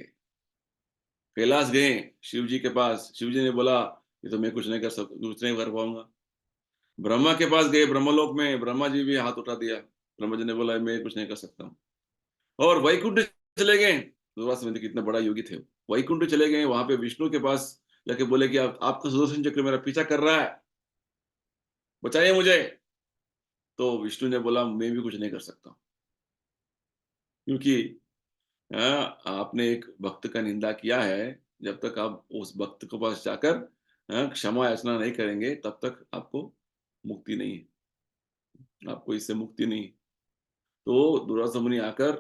कैलाश गए शिव जी के पास, शिव जी ने बोला, ये तो मैं कुछ नहीं कर पाऊँगा। ब्रह्मा के पास गए ब्रह्मलोक में, ब्रह्मा जी भी हाथ उठा दिया। ब्रह्मा जी ने बोला मैं कुछ नहीं कर सकता हूँ। और वैकुंठ चले गए, दुर्वासा मुनि कितना बड़ा योगी थे। वैकुंठ चले गए, वहाँ पे विष्णु के पास जाके बोले कि आप आपका सुदर्शन चक्र मेरा पीछा कर रहा है, बचाइए मुझे। तो विष्णु ने बोला मैं भी कुछ नहीं कर सकता, क्योंकि आपने एक भक्त का निंदा किया है, जब तक आप उस भक्त के पास जाकर क्षमा याचना नहीं करेंगे, तब तक आपको मुक्ति नहीं है, आपको इससे मुक्ति नहीं है। तो दुर्वासा मुनि आकर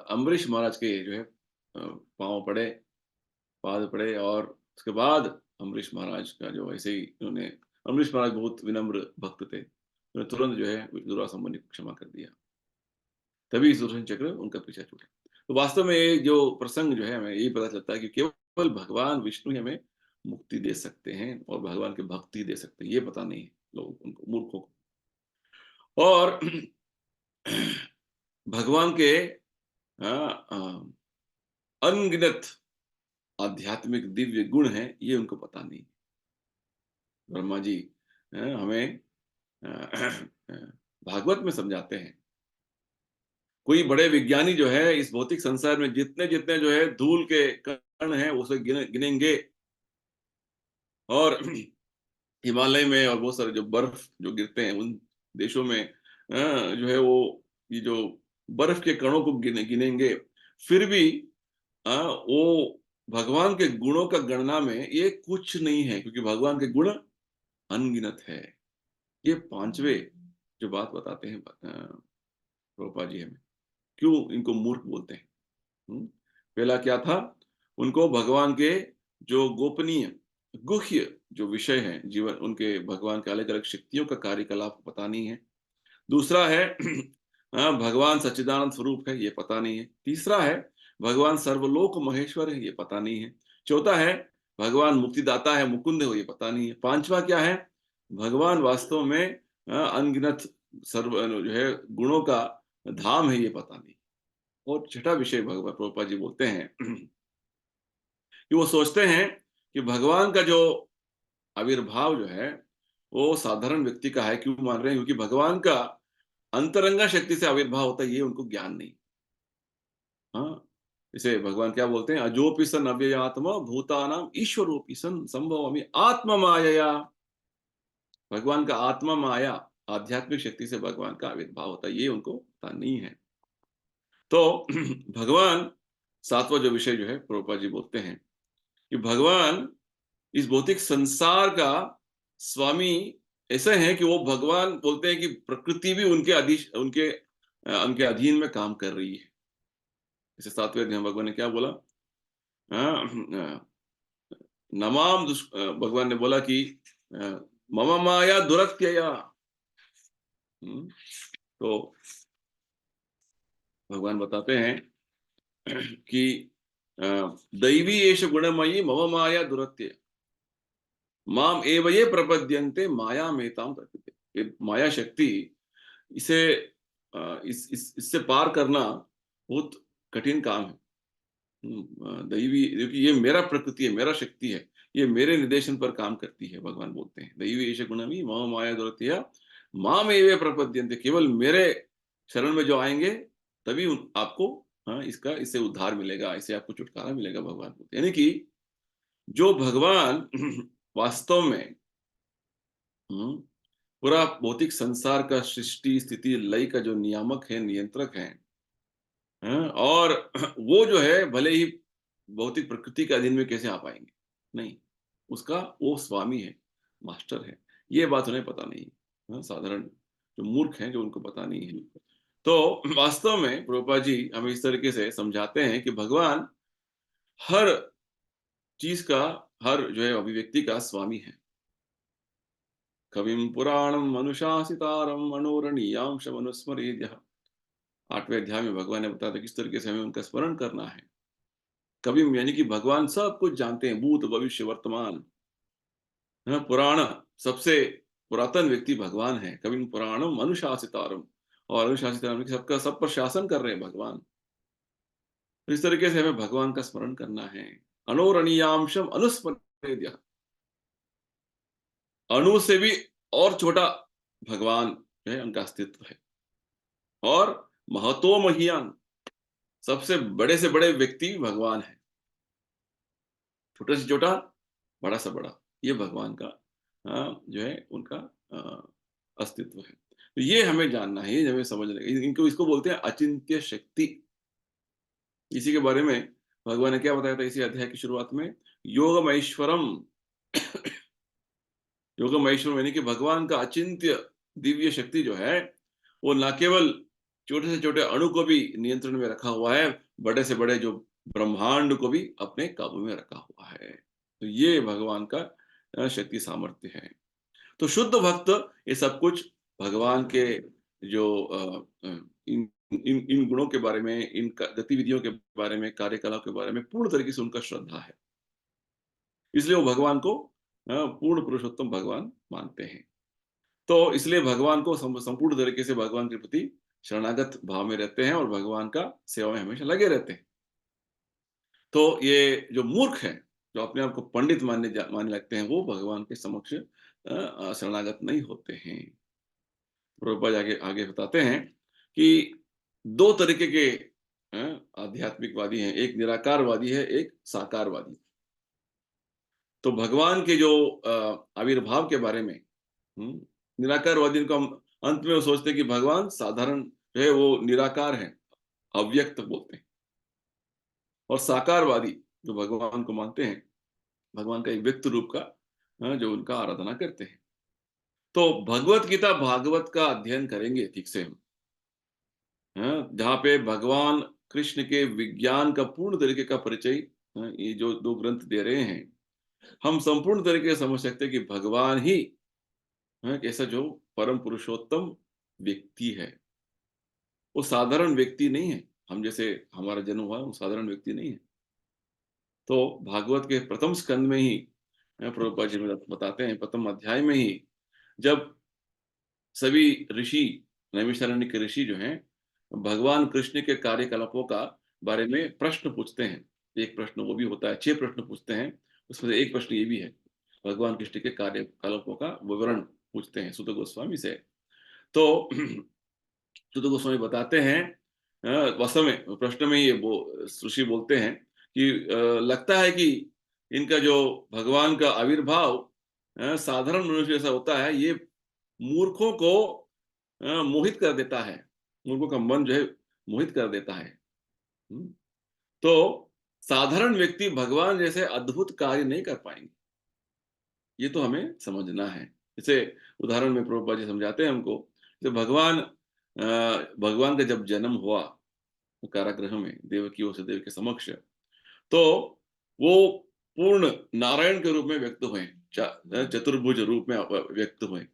अम्बरीश महाराज के जो है पाँव पड़े, पाद पड़े और उसके बाद अम्बरीश महाराज का जो ऐसे ही उन्होंने, अम्बरीश महाराज बहुत विनम्र भक्त थे, उन्होंने तुरंत जो है दुर्वासा मुनि को क्षमा कर दिया। तभी सुदर्शन चक्र उनका पीछा छूटा। तो वास्तव में ये जो प्रसंग जो है हमें यही पता चलता है कि केवल भगवान विष्णु ही हमें मुक्ति दे सकते हैं और भगवान के भक्ति दे सकते हैं, ये पता नहीं है लोगों को, उनको मूर्खों को। और भगवान के अ, अ, अनगिनत आध्यात्मिक दिव्य गुण हैं, ये उनको पता नहीं। ब्रह्मा जी हमें अ, भागवत में समझाते हैं, कोई बड़े विज्ञानी जो है इस भौतिक संसार में जितने-जितने जो है धूल के कण हैं, उसे गिनेंगे, और हिमालय में और बहुत सारे जो बर्फ जो गिरते हैं उन देशों में जो है वो ये जो बर्फ के कणों को गिनेंगे, फिर भी वो भगवान के गुणों का गणना में ये कुछ नहीं है, क्योंकि भगवान के गुण अनगिनत है। ये पांचवे जो बात बताते हैं प्रभुपाद जी हमें, क्यों इनको मूर्ख बोलते हैं। पहला क्या था, उनको भगवान के जो गोपनीय गुह्य जो विषय हैं जीवन, उनके भगवान के अलग अलग शक्तियों का कार्यकलाप पता नहीं है। दूसरा है भगवान सच्चिदानंद स्वरूप है, ये पता नहीं है। तीसरा है भगवान सर्वलोक महेश्वर है, ये पता नहीं है। चौथा है भगवान मुक्तिदाता है, मुकुंद है, ये पता नहीं है। पांचवा क्या है, भगवान वास्तव में अनगिनत सर्व जो है गुणों का धाम है, ये पता नहीं। और छठा विषय भगवान प्रभुपाद जी बोलते हैं कि वो सोचते हैं कि भगवान का जो आविर्भाव जो है वो साधारण व्यक्ति का है। क्यों मान रहे हैं, क्योंकि भगवान का अंतरंगा शक्ति से आविर्भाव होता है, ये उनको ज्ञान नहीं। हाँ, इसे भगवान क्या बोलते हैं, अजोपि सन अव्ययात्मा भूतानाम ईश्वरोपि सन संभवामि आत्मा मायया। भगवान का आत्मा माया, आध्यात्मिक शक्ति से भगवान का आविर्भाव होता है, ये उनको पता नहीं है। तो भगवान, सातवां जो विषय जो है प्रभुपाद जी बोलते हैं कि भगवान इस भौतिक संसार का स्वामी ऐसे हैं कि वो भगवान बोलते हैं कि प्रकृति भी उनके अधीन में काम कर रही है। जैसे सातवें अध्याय में भगवान ने क्या बोला, भगवान ने बोला कि मम माया दुरत्यया। तो भगवान बताते हैं कि दैवी एष गुणमयी मम माया दुरत्य माम एव ये प्रपद्यन्ते माया मेताम प्रकृति। ये माया शक्ति, इसे इससे पार करना बहुत कठिन काम है। दैवी, क्योंकि ये मेरा प्रकृति है, मेरा शक्ति है, ये मेरे निर्देशन पर काम करती है। भगवान बोलते हैं दैवी एष गुणमी मम माया दुरत्या माम एव प्रपद्यन्ते, केवल मेरे शरण में जो आएंगे तभी आपको इसका इससे उद्धार मिलेगा, इससे आपको छुटकारा मिलेगा। भगवान बोलते हैं यानी कि जो भगवान वास्तव में हम्म, पूरा भौतिक संसार का सृष्टि स्थिति लय का जो नियामक है, नियंत्रक है, और वो जो है भले ही भौतिक प्रकृति के अधीन में कैसे आ पाएंगे, नहीं, उसका वो स्वामी है, मास्टर है। ये बात उन्हें पता नहीं है। साधारण जो मूर्ख हैं, जो उनको पता नहीं है। तो वास्तव में प्रभुपाद जी हमें इस तरीके से समझाते हैं कि भगवान हर चीज का, हर जो है अभिव्यक्ति का स्वामी है। कविम पुराणम मनुशासितारम मनोरणीयांश मनुस्मरेद्य। आठवें अध्याय में भगवान ने बताया था किस तरीके से हमें उनका स्मरण करना है। कविम यानी कि भगवान सब कुछ जानते हैं, भूत भविष्य वर्तमान। पुराण, सबसे पुरातन व्यक्ति भगवान है। कविम पुराणम अनुशासितारम, और अनुशासितारम सबका सब पर शासन कर रहे हैं भगवान। तो इस तरीके से हमें भगवान का स्मरण करना है। अणोरणीयांशम अनुस्मरेद्य, अणु से भी और छोटा भगवान जो है उनका अस्तित्व है। और महतो महियान, सबसे बड़े से बड़े व्यक्ति भगवान है। छोटे से छोटा, बड़ा से बड़ा, ये भगवान का जो है उनका अस्तित्व है। तो ये हमें जानना है, ये हमें समझना है। इनको इसको बोलते हैं अचिंत्य शक्ति। इसी के बारे में भगवान ने क्या बताया था इसी अध्याय की शुरुआत में, योगमैश्वरम। योगमैश्वरम यानी कि भगवान का अचिंत्य दिव्य शक्ति जो है, वो न केवल छोटे से छोटे अणु को भी नियंत्रण में रखा हुआ है, बड़े से बड़े जो ब्रह्मांड को भी अपने काबू में रखा हुआ है। तो ये भगवान का शक्ति सामर्थ्य है। तो शुद्ध भक्त ये सब कुछ भगवान के जो इन इन इन गुणों के बारे में, इन गतिविधियों के बारे में, कार्यकलाप के बारे में पूर्ण तरीके से उनका श्रद्धा है। इसलिए वो भगवान को पूर्ण पुरुषोत्तम भगवान मानते हैं। तो इसलिए भगवान को संपूर्ण तरीके से भगवान के प्रति शरणागत भाव में रहते हैं और भगवान का सेवा में हमेशा लगे रहते हैं। तो ये जो मूर्ख हैं, जो अपने आप को पंडित मानने लगते हैं, वो भगवान के समक्ष शरणागत नहीं होते हैं। प्रभुपाद आगे आगे बताते हैं कि 2 तरीके के आध्यात्मिकवादी हैं, एक निराकारवादी है, एक साकारवादी। तो भगवान के जो आविर्भाव के बारे में हुँ, निराकारवादी को हम अंत में वो सोचते हैं कि भगवान साधारण जो है वो निराकार है, अव्यक्त बोलते हैं। और साकारवादी जो भगवान को मानते हैं, भगवान का एक व्यक्त रूप का जो उनका आराधना करते हैं। तो भगवत गीता भागवत का अध्ययन करेंगे ठीक से हम, जहाँ पे भगवान कृष्ण के विज्ञान का पूर्ण तरीके का परिचय ये जो 2 ग्रंथ दे रहे हैं, हम संपूर्ण तरीके से समझ सकते हैं कि भगवान ही एक ऐसा जो परम पुरुषोत्तम व्यक्ति है। वो साधारण व्यक्ति नहीं है। हम जैसे हमारा जन्म हुआ, वो साधारण व्यक्ति नहीं है। तो भागवत के प्रथम स्कंद में ही प्रभुपाद जी बताते हैं, प्रथम अध्याय में ही जब सभी ऋषि, नैमिषारण्य के ऋषि जो हैं, भगवान कृष्ण के कार्यकलापों का बारे में प्रश्न पूछते हैं। एक प्रश्न वो भी होता है, 6 प्रश्न पूछते हैं, उसमें से एक प्रश्न ये भी है। भगवान कृष्ण के कार्यकलापों का विवरण पूछते हैं सुत गोस्वामी से। तो सुत गोस्वामी बताते हैं वास्तव में प्रश्न में ये वो ऋषि बोलते हैं कि लगता है कि इनका जो भगवान का आविर्भाव साधारण मनुष्य जैसा होता है, ये मूर्खों को मोहित कर देता है। मूर्खों का मन जो है मोहित कर देता है। हुँ। तो साधारण व्यक्ति भगवान जैसे अद्भुत कार्य नहीं कर पाएँगे। ये तो हमें समझना है। जैसे उदाहरण में प्रभुपाद जी समझाते हैं हमको, जब भगवान का जब जन्म हुआ कारागृह में देवकी वसुदेव के समक्ष, तो वो पूर्ण नारायण के रूप में व्यक्त हुए, चतुर्भुज रूप में व्यक्त हुए।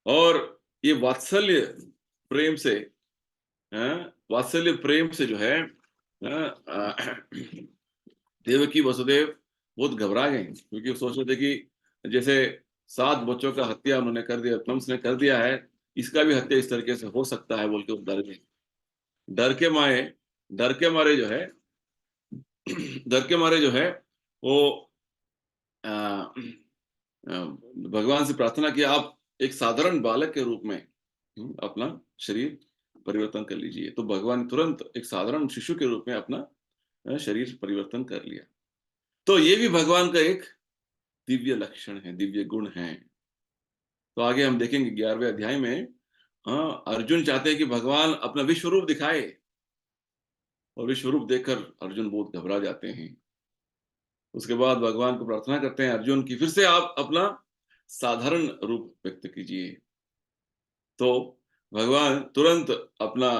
और ये वात्सल्य प्रेम से वात्सल्य प्रेम से जो है देवकी वसुदेव बहुत घबरा गए, क्योंकि वो सोच रहे थे कि जैसे 7 बच्चों का हत्या उन्होंने कर दिया, कंस ने कर दिया है, इसका भी हत्या इस तरीके से हो सकता है बोल के वो डर गए। डर के मारे डर के मारे जो है डर के मारे जो है वो अ, भगवान से प्रार्थना किया, आप एक साधारण बालक के रूप में अपना शरीर परिवर्तन कर लीजिए। तो भगवान ने तुरंत एक साधारण शिशु के रूप में अपना शरीर परिवर्तन कर लिया। तो ये भी भगवान का एक दिव्य लक्षण है, दिव्य गुण है। तो आगे हम देखेंगे 11वें अध्याय में अर्जुन चाहते हैं कि भगवान अपना विश्व रूप दिखाए, और विश्व रूप देखकर अर्जुन बहुत घबरा जाते हैं। उसके बाद भगवान को प्रार्थना करते हैं अर्जुन की, फिर से आप अपना साधारण रूप व्यक्त कीजिए। तो भगवान तुरंत अपना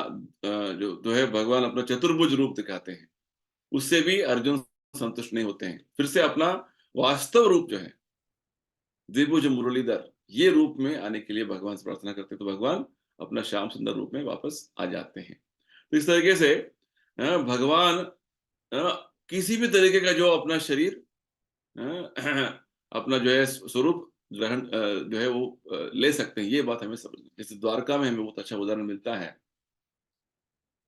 जो जो है भगवान अपना चतुर्भुज रूप दिखाते हैं। उससे भी अर्जुन संतुष्ट नहीं होते हैं। फिर से अपना वास्तव रूप जो है द्विभुज मुरलीधर, ये रूप में आने के लिए भगवान से प्रार्थना करते हैं, तो भगवान अपना श्याम सुंदर रूप में वापस आ जाते हैं। तो इस तरीके से भगवान किसी भी तरीके का जो अपना शरीर अ, अपना जो है स्वरूप ग्रहण जो है वो ले सकते हैं, ये बात हमें समझनी। जैसे द्वारका में हमें बहुत अच्छा उदाहरण मिलता है।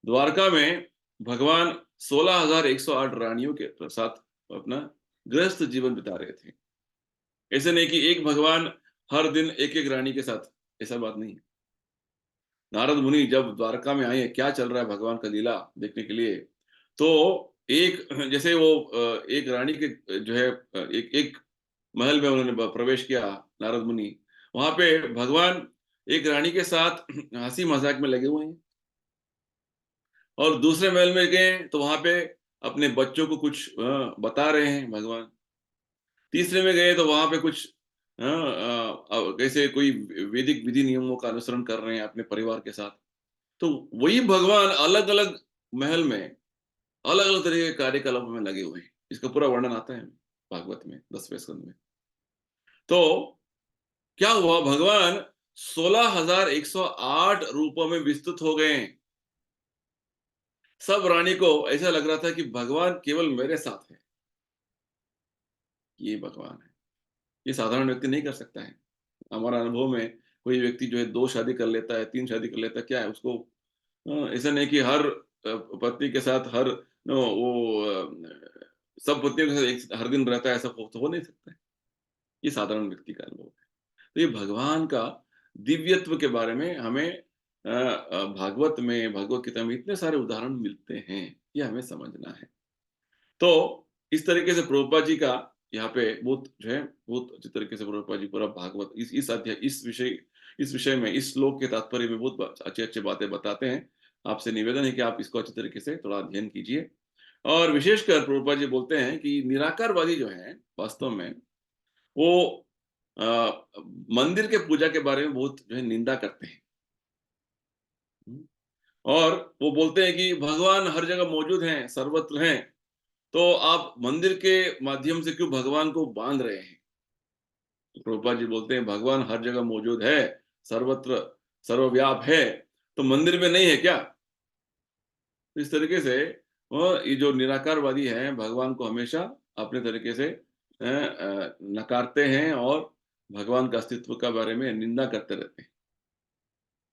द्वारका में भगवान 16,108 रानियों के साथ अपना गृहस्थ जीवन बिता रहे थे। ऐसे नहीं कि एक भगवान हर दिन एक-एक रानी के साथ, ऐसा बात नहीं है। नारद मुनि जब द्वारका में आए, क्या चल रहा है भगवान का लीला देखने के लिए, तो एक जैसे वो एक रानी के जो है एक एक महल में उन्होंने प्रवेश किया नारद मुनि, वहां पे भगवान एक रानी के साथ हंसी मजाक में लगे हुए हैं, और दूसरे महल में गए तो वहां पे अपने बच्चों को कुछ बता रहे हैं भगवान। तीसरे में गए तो वहां पे कुछ कैसे कोई वैदिक विधि नियमों का अनुसरण कर रहे हैं अपने परिवार के साथ। तो वही भगवान अलग अलग महल में अलग अलग तरह के कार्यकलापों में लगे हुए हैं। इसका पूरा वर्णन आता है भागवत में 10वें स्कंद में। तो क्या हुआ, भगवान 16,108 रूपों में विस्तृत हो गए। सब रानी को ऐसा लग रहा था कि भगवान केवल मेरे साथ है, ये भगवान है। ये साधारण व्यक्ति नहीं कर सकता है। हमारा अनुभव में कोई व्यक्ति जो है 2 शादी कर लेता है, 3 शादी कर लेता है, क्या है उसको ऐसा नहीं कि हर पत्नी के साथ हर वो सब पत्नियों के साथ एक हर दिन रहता है, ऐसा तो हो नहीं सकता है। ये साधारण व्यक्ति का अनुभव है। तो ये भगवान का दिव्यत्व के बारे में हमें भागवत में, भगवत गीता में इतने सारे उदाहरण मिलते हैं, ये हमें समझना है। तो इस तरीके से प्रभुपाद जी का यहाँ पे बहुत जो है, बहुत अच्छी तरीके से प्रभुपाद जी पूरा भागवत इस अध्याय, इस विषय में, इस श्लोक के तात्पर्य में बहुत अच्छी-अच्छी बातें बताते हैं। आपसे निवेदन है कि आप इसको अच्छी तरीके से थोड़ा अध्ययन कीजिए। और विशेषकर प्रभुपाद जी बोलते हैं कि निराकारवादी जो हैं, वास्तव में वो अ, मंदिर के पूजा के बारे में बहुत जो है निंदा करते हैं। हुँ। और वो बोलते हैं कि भगवान हर जगह मौजूद हैं, सर्वत्र हैं, तो आप मंदिर के माध्यम से क्यों भगवान को बाँध रहे हैं? तो प्रभुपाद जी बोलते हैं भगवान हर जगह मौजूद है, सर्वत्र सर्वव्याप है, तो मंदिर में नहीं है क्या? तो इस तरीके से ये जो निराकारवादी हैं, भगवान को हमेशा अपने तरीके से नकारते हैं और भगवान के अस्तित्व के बारे में निंदा करते रहते हैं।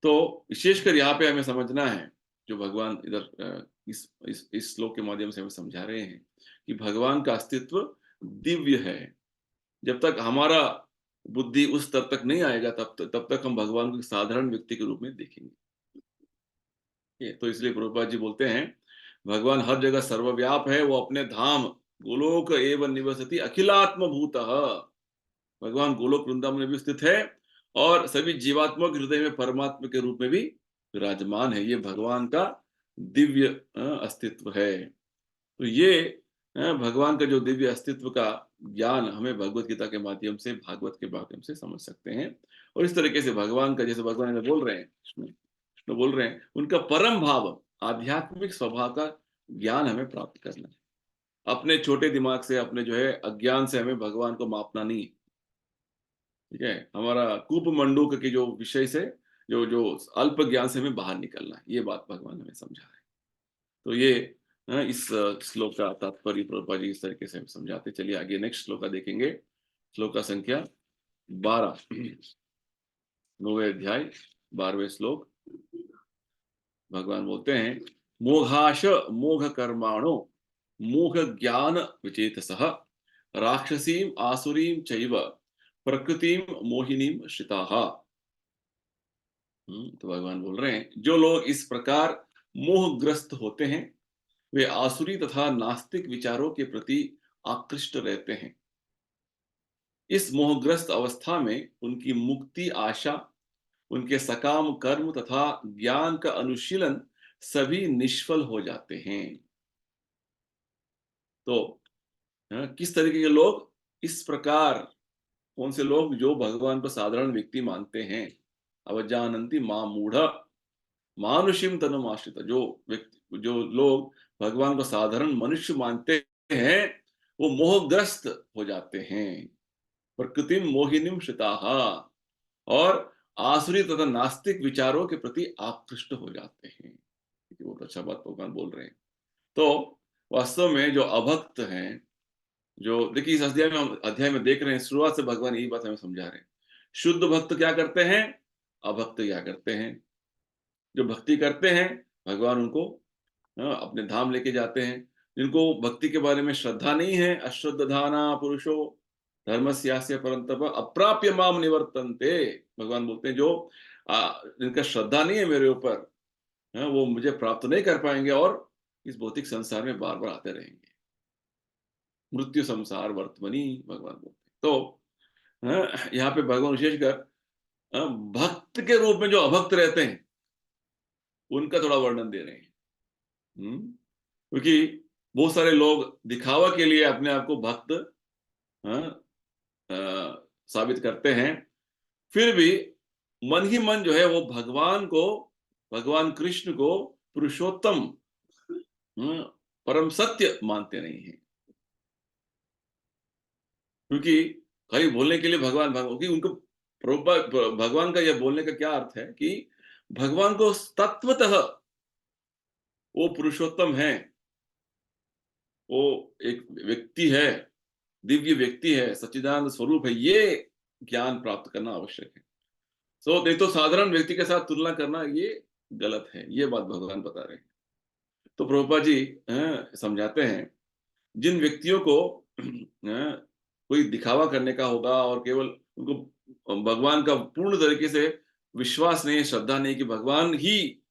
तो विशेषकर यहाँ पे हमें समझना है, जो भगवान इधर इस श्लोक के माध्यम से हमें समझा रहे हैं, कि भगवान का अस्तित्व दिव्य है। जब तक हमारा बुद्धि उस स्तर तक नहीं आएगा, तब तक हम भगवान को एक साधारण व्यक्ति के रूप में देखेंगे। ये तो इसलिए प्रभुपाद जी बोलते हैं, भगवान हर जगह सर्वव्याप है, वो अपने धाम गोलोक एव निवसति अखिलात्म भूतः। भगवान गोलोक वृंदावन में भी स्थित है और सभी जीवात्माओं के हृदय में परमात्मा के रूप में भी विराजमान है। ये भगवान का दिव्य अस्तित्व है। तो ये भगवान का जो दिव्य अस्तित्व का ज्ञान हमें भगवत गीता के माध्यम से, भागवत के माध्यम से समझ सकते हैं। और इस तरीके से भगवान का, जैसे भगवान इधर बोल रहे हैं, कृष्ण बोल रहे हैं, उनका परम भाव, आध्यात्मिक स्वभाव का ज्ञान हमें प्राप्त करना है। अपने छोटे दिमाग से, अपने जो है अज्ञान से हमें भगवान को मापना नहीं है। ठीक है? हमारा कूपमंडूक के जो विषय से, जो जो अल्प ज्ञान से हमें बाहर निकलना है। ये बात भगवान हमें समझा रहे हैं। तो ये इस श्लोक का तात्पर्य प्रभुपाद जी इस तरीके से हमें समझाते। चलिए आगे नेक्स्ट श्लोका देखेंगे। श्लोका संख्या 12, 9वें अध्याय, 12वें श्लोक। भगवान बोलते हैं, मोघाश मोघ कर्माणो मोघ ज्ञान विचेतसः राक्षसीम आसुरीम चैव प्रकृतिम मोहिनीम श्रिताः। तो भगवान बोल रहे हैं, जो लोग इस प्रकार मोहग्रस्त होते हैं, वे आसुरी तथा नास्तिक विचारों के प्रति आकृष्ट रहते हैं। इस मोहग्रस्त अवस्था में उनकी मुक्ति आशा, उनके सकाम कर्म तथा ज्ञान का अनुशीलन सभी निष्फल हो जाते हैं। तो किस तरीके के लोग इस प्रकार, कौन से लोग? जो भगवान को साधारण व्यक्ति मानते हैं। अवजानन्ति मां मूढ़ मानुषिम तनुम आश्रित। जो व्यक्ति, जो लोग भगवान को साधारण मनुष्य मानते हैं, वो मोहग्रस्त हो जाते हैं। प्रकृतिम मोहिनीम श्रिताः, और आसुरी तथा नास्तिक विचारों के प्रति आकृष्ट हो जाते हैं। ये बहुत अच्छा बात भगवान बोल रहे हैं। तो वास्तव में जो अभक्त हैं, जो देखिए इस अध्याय में देख रहे हैं, शुरुआत से भगवान यही बात हमें समझा रहे हैं। शुद्ध भक्त क्या करते हैं, अभक्त क्या करते हैं? जो भक्ति करते हैं, भगवान उनको अपने धाम लेके जाते हैं। जिनको भक्ति के बारे में श्रद्धा नहीं है, अश्रद्धाना पुरुषो धर्मस्यास्य परंतप अप्राप्य माम निवर्तन्ते। भगवान बोलते हैं, जो जिनका श्रद्धा नहीं है मेरे ऊपर, वो मुझे प्राप्त नहीं कर पाएंगे और इस भौतिक संसार में बार बार आते रहेंगे। मृत्यु संसार वर्तमनी, भगवान बोलते हैं। तो यहाँ पे भगवान विशेषकर भक्त के रूप में जो अभक्त रहते हैं, उनका थोड़ा वर्णन दे रहे हैं। क्योंकि बहुत सारे लोग दिखावा के लिए अपने आप को भक्त हाँ, साबित करते हैं, फिर भी मन ही मन जो है वो भगवान को, भगवान कृष्ण को पुरुषोत्तम, हाँ, परम सत्य मानते नहीं हैं। क्योंकि खाली बोलने के लिए भगवान भगवान, क्योंकि उनको भगवान का यह बोलने का क्या अर्थ है कि भगवान को तत्वतः वो पुरुषोत्तम है, वो एक व्यक्ति है, दिव्य व्यक्ति है, सच्चिदानंद स्वरूप है, ये ज्ञान प्राप्त करना आवश्यक है। नहीं तो साधारण व्यक्ति के साथ तुलना करना ये गलत है। ये बात भगवान बता रहे हैं। तो प्रभुपाद जी समझाते हैं, जिन व्यक्तियों को कोई दिखावा करने का होगा और केवल उनको भगवान का पूर्ण तरीके से विश्वास नहीं है, श्रद्धा नहीं कि भगवान ही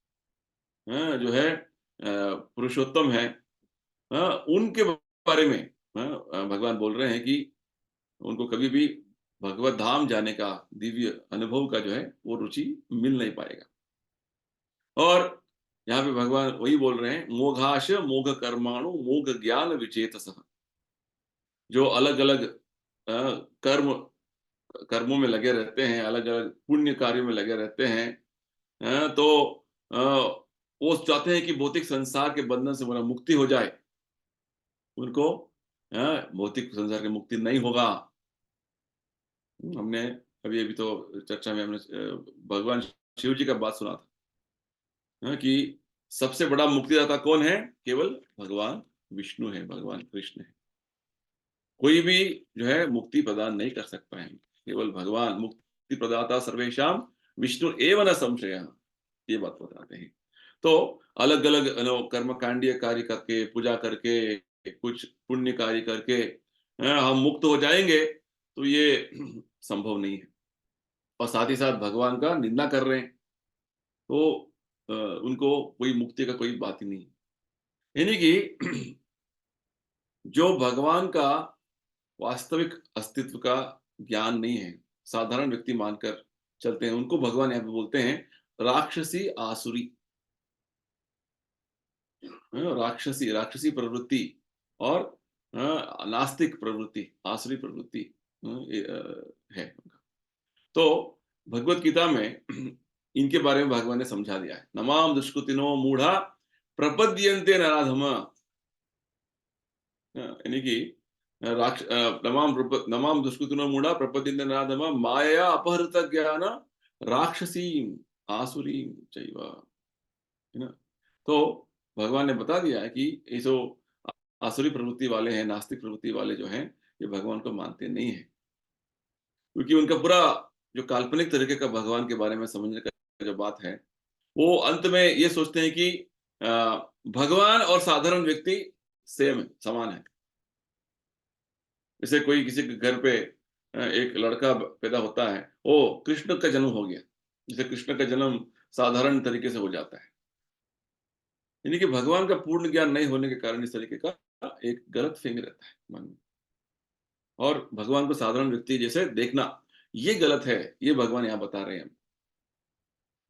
जो है पुरुषोत्तम है, उनके बारे में भगवान बोल रहे हैं कि उनको कभी भी भगवत धाम जाने का, दिव्य अनुभव का जो है वो रुचि मिल नहीं पाएगा। और यहाँ पे भगवान वही बोल रहे हैं, मोघाश मोघ कर्माणु मोघ ज्ञान विचेतसः। जो अलग अलग कर्म कर्मों में लगे रहते हैं, अलग अलग पुण्य कार्यों में लगे रहते हैं, तो अ, वो चाहते हैं कि भौतिक संसार के बंधन से उन्हें मुक्ति हो जाए। उनको भौतिक संसार की मुक्ति नहीं होगा। हमने अभी अभी तो चर्चा में हमने भगवान शिव जी का बात सुना था, कि सबसे बड़ा मुक्तिदाता कौन है? केवल भगवान विष्णु है, भगवान कृष्ण है। कोई भी जो है मुक्ति प्रदान नहीं कर सकता है। केवल भगवान मुक्ति प्रदाता सर्वेषां विष्णु एव न संशयः, ये बात बताते हैं। तो अलग-अलग कर्मकांडीय कार्य करके, पूजा करके, कुछ पुण्य कार्य करके हम मुक्त हो जाएँगे, तो ये संभव नहीं है। और साथ ही साथ भगवान का निंदा कर रहे हैं, तो उनको कोई मुक्ति का कोई बात ही नहीं है। यानी कि जो भगवान का वास्तविक अस्तित्व का ज्ञान नहीं है, साधारण व्यक्ति मानकर चलते हैं, उनको भगवान यहाँ पे बोलते हैं राक्षसी, आसुरी। राक्षसी राक्षसी प्रवृत्ति और नास्तिक प्रवृत्ति, आसुरी प्रवृत्ति है उनका। तो भगवत गीता में इनके बारे में भगवान ने समझा दिया है। नमाम दुष्कृतिनो मूढ़ा प्रपद्यन्ते नराधमा। यानी कि नमाम दुष्कृतिनो मूढ़ा प्रपद्यन्ते नराधमा मायया अपहृत ज्ञान राक्षसीम आसुरीम चैव। है ना? तो भगवान ने बता दिया है कि ये जो आसुरी प्रवृत्ति वाले हैं, नास्तिक प्रवृत्ति वाले जो हैं, ये भगवान को मानते नहीं है, क्योंकि उनका पूरा जो काल्पनिक तरीके का भगवान के बारे में समझने का जो बात है, वो अंत में ये सोचते हैं कि अ, भगवान और साधारण व्यक्ति सेम है, समान है। जैसे कोई किसी के घर पे एक लड़का पैदा होता है, ओ कृष्ण का जन्म हो गया, जैसे कृष्ण का जन्म साधारण तरीके से हो जाता है। यानी कि भगवान का पूर्ण ज्ञान नहीं होने के कारण इस तरीके का एक गलतफ़हमी रहता है मन में। और भगवान को साधारण व्यक्ति जैसे देखना, ये गलत है, ये भगवान यहाँ बता रहे हैं।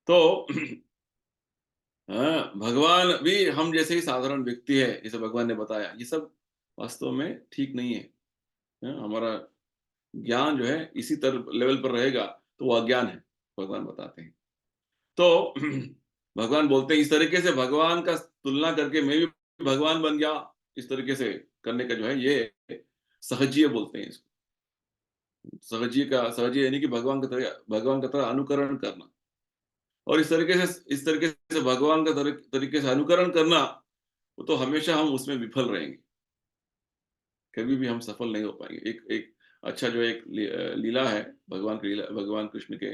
तो भगवान भी हम जैसे ही साधारण व्यक्ति है, जैसे भगवान ने बताया, ये सब वास्तव में ठीक नहीं है। हमारा ज्ञान जो है इसी तरह लेवल पर रहेगा, तो वो अज्ञान है, भगवान बताते हैं। तो भगवान बोलते हैं इस तरीके से भगवान का तुलना करके मैं भी भगवान बन गया, इस तरीके से करने का जो है ये सहजिय बोलते हैं इसको। सहजिय यानी कि भगवान का तरह अनुकरण करना। और इस तरीके से भगवान का तरीके से अनुकरण करना, वो तो हमेशा हम उसमें विफल रहेंगे। कभी भी हम सफल नहीं हो पाएँगे। एक एक अच्छा जो एक लीला है, भगवान कृष्ण के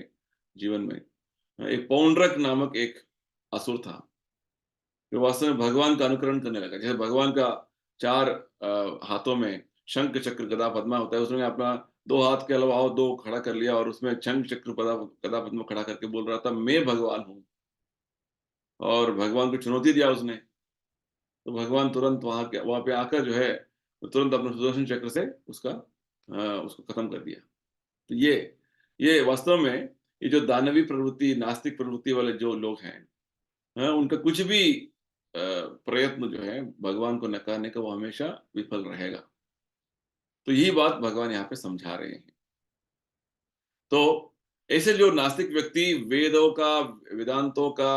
जीवन में। एक पौंड्रक नामक एक असुर था, जो वास्तव में भगवान का अनुकरण करने लगा। जैसे भगवान का 4 हाथों में शंख, चक्र, गदा, पद्मा होता है, उसने अपना 2 हाथ के अलावा और 2 खड़ा कर लिया और उसमें शंख, चक्र, गदा, पद्मा खड़ा करके बोल रहा था, मैं भगवान हूँ। और भगवान को चुनौती दिया उसने, तो भगवान तुरंत वहाँ पे आकर जो है, तुरंत अपने सुदर्शन चक्र से उसको खत्म कर दिया। तो ये वास्तव में ये जो दानवी प्रवृत्ति, नास्तिक प्रवृत्ति वाले जो लोग हैं, उनका कुछ भी प्रयत्न जो है भगवान को नकारने का, वो हमेशा विफल रहेगा। तो यही बात भगवान यहाँ पे समझा रहे हैं। तो ऐसे जो नास्तिक व्यक्ति वेदों का, वेदांतों का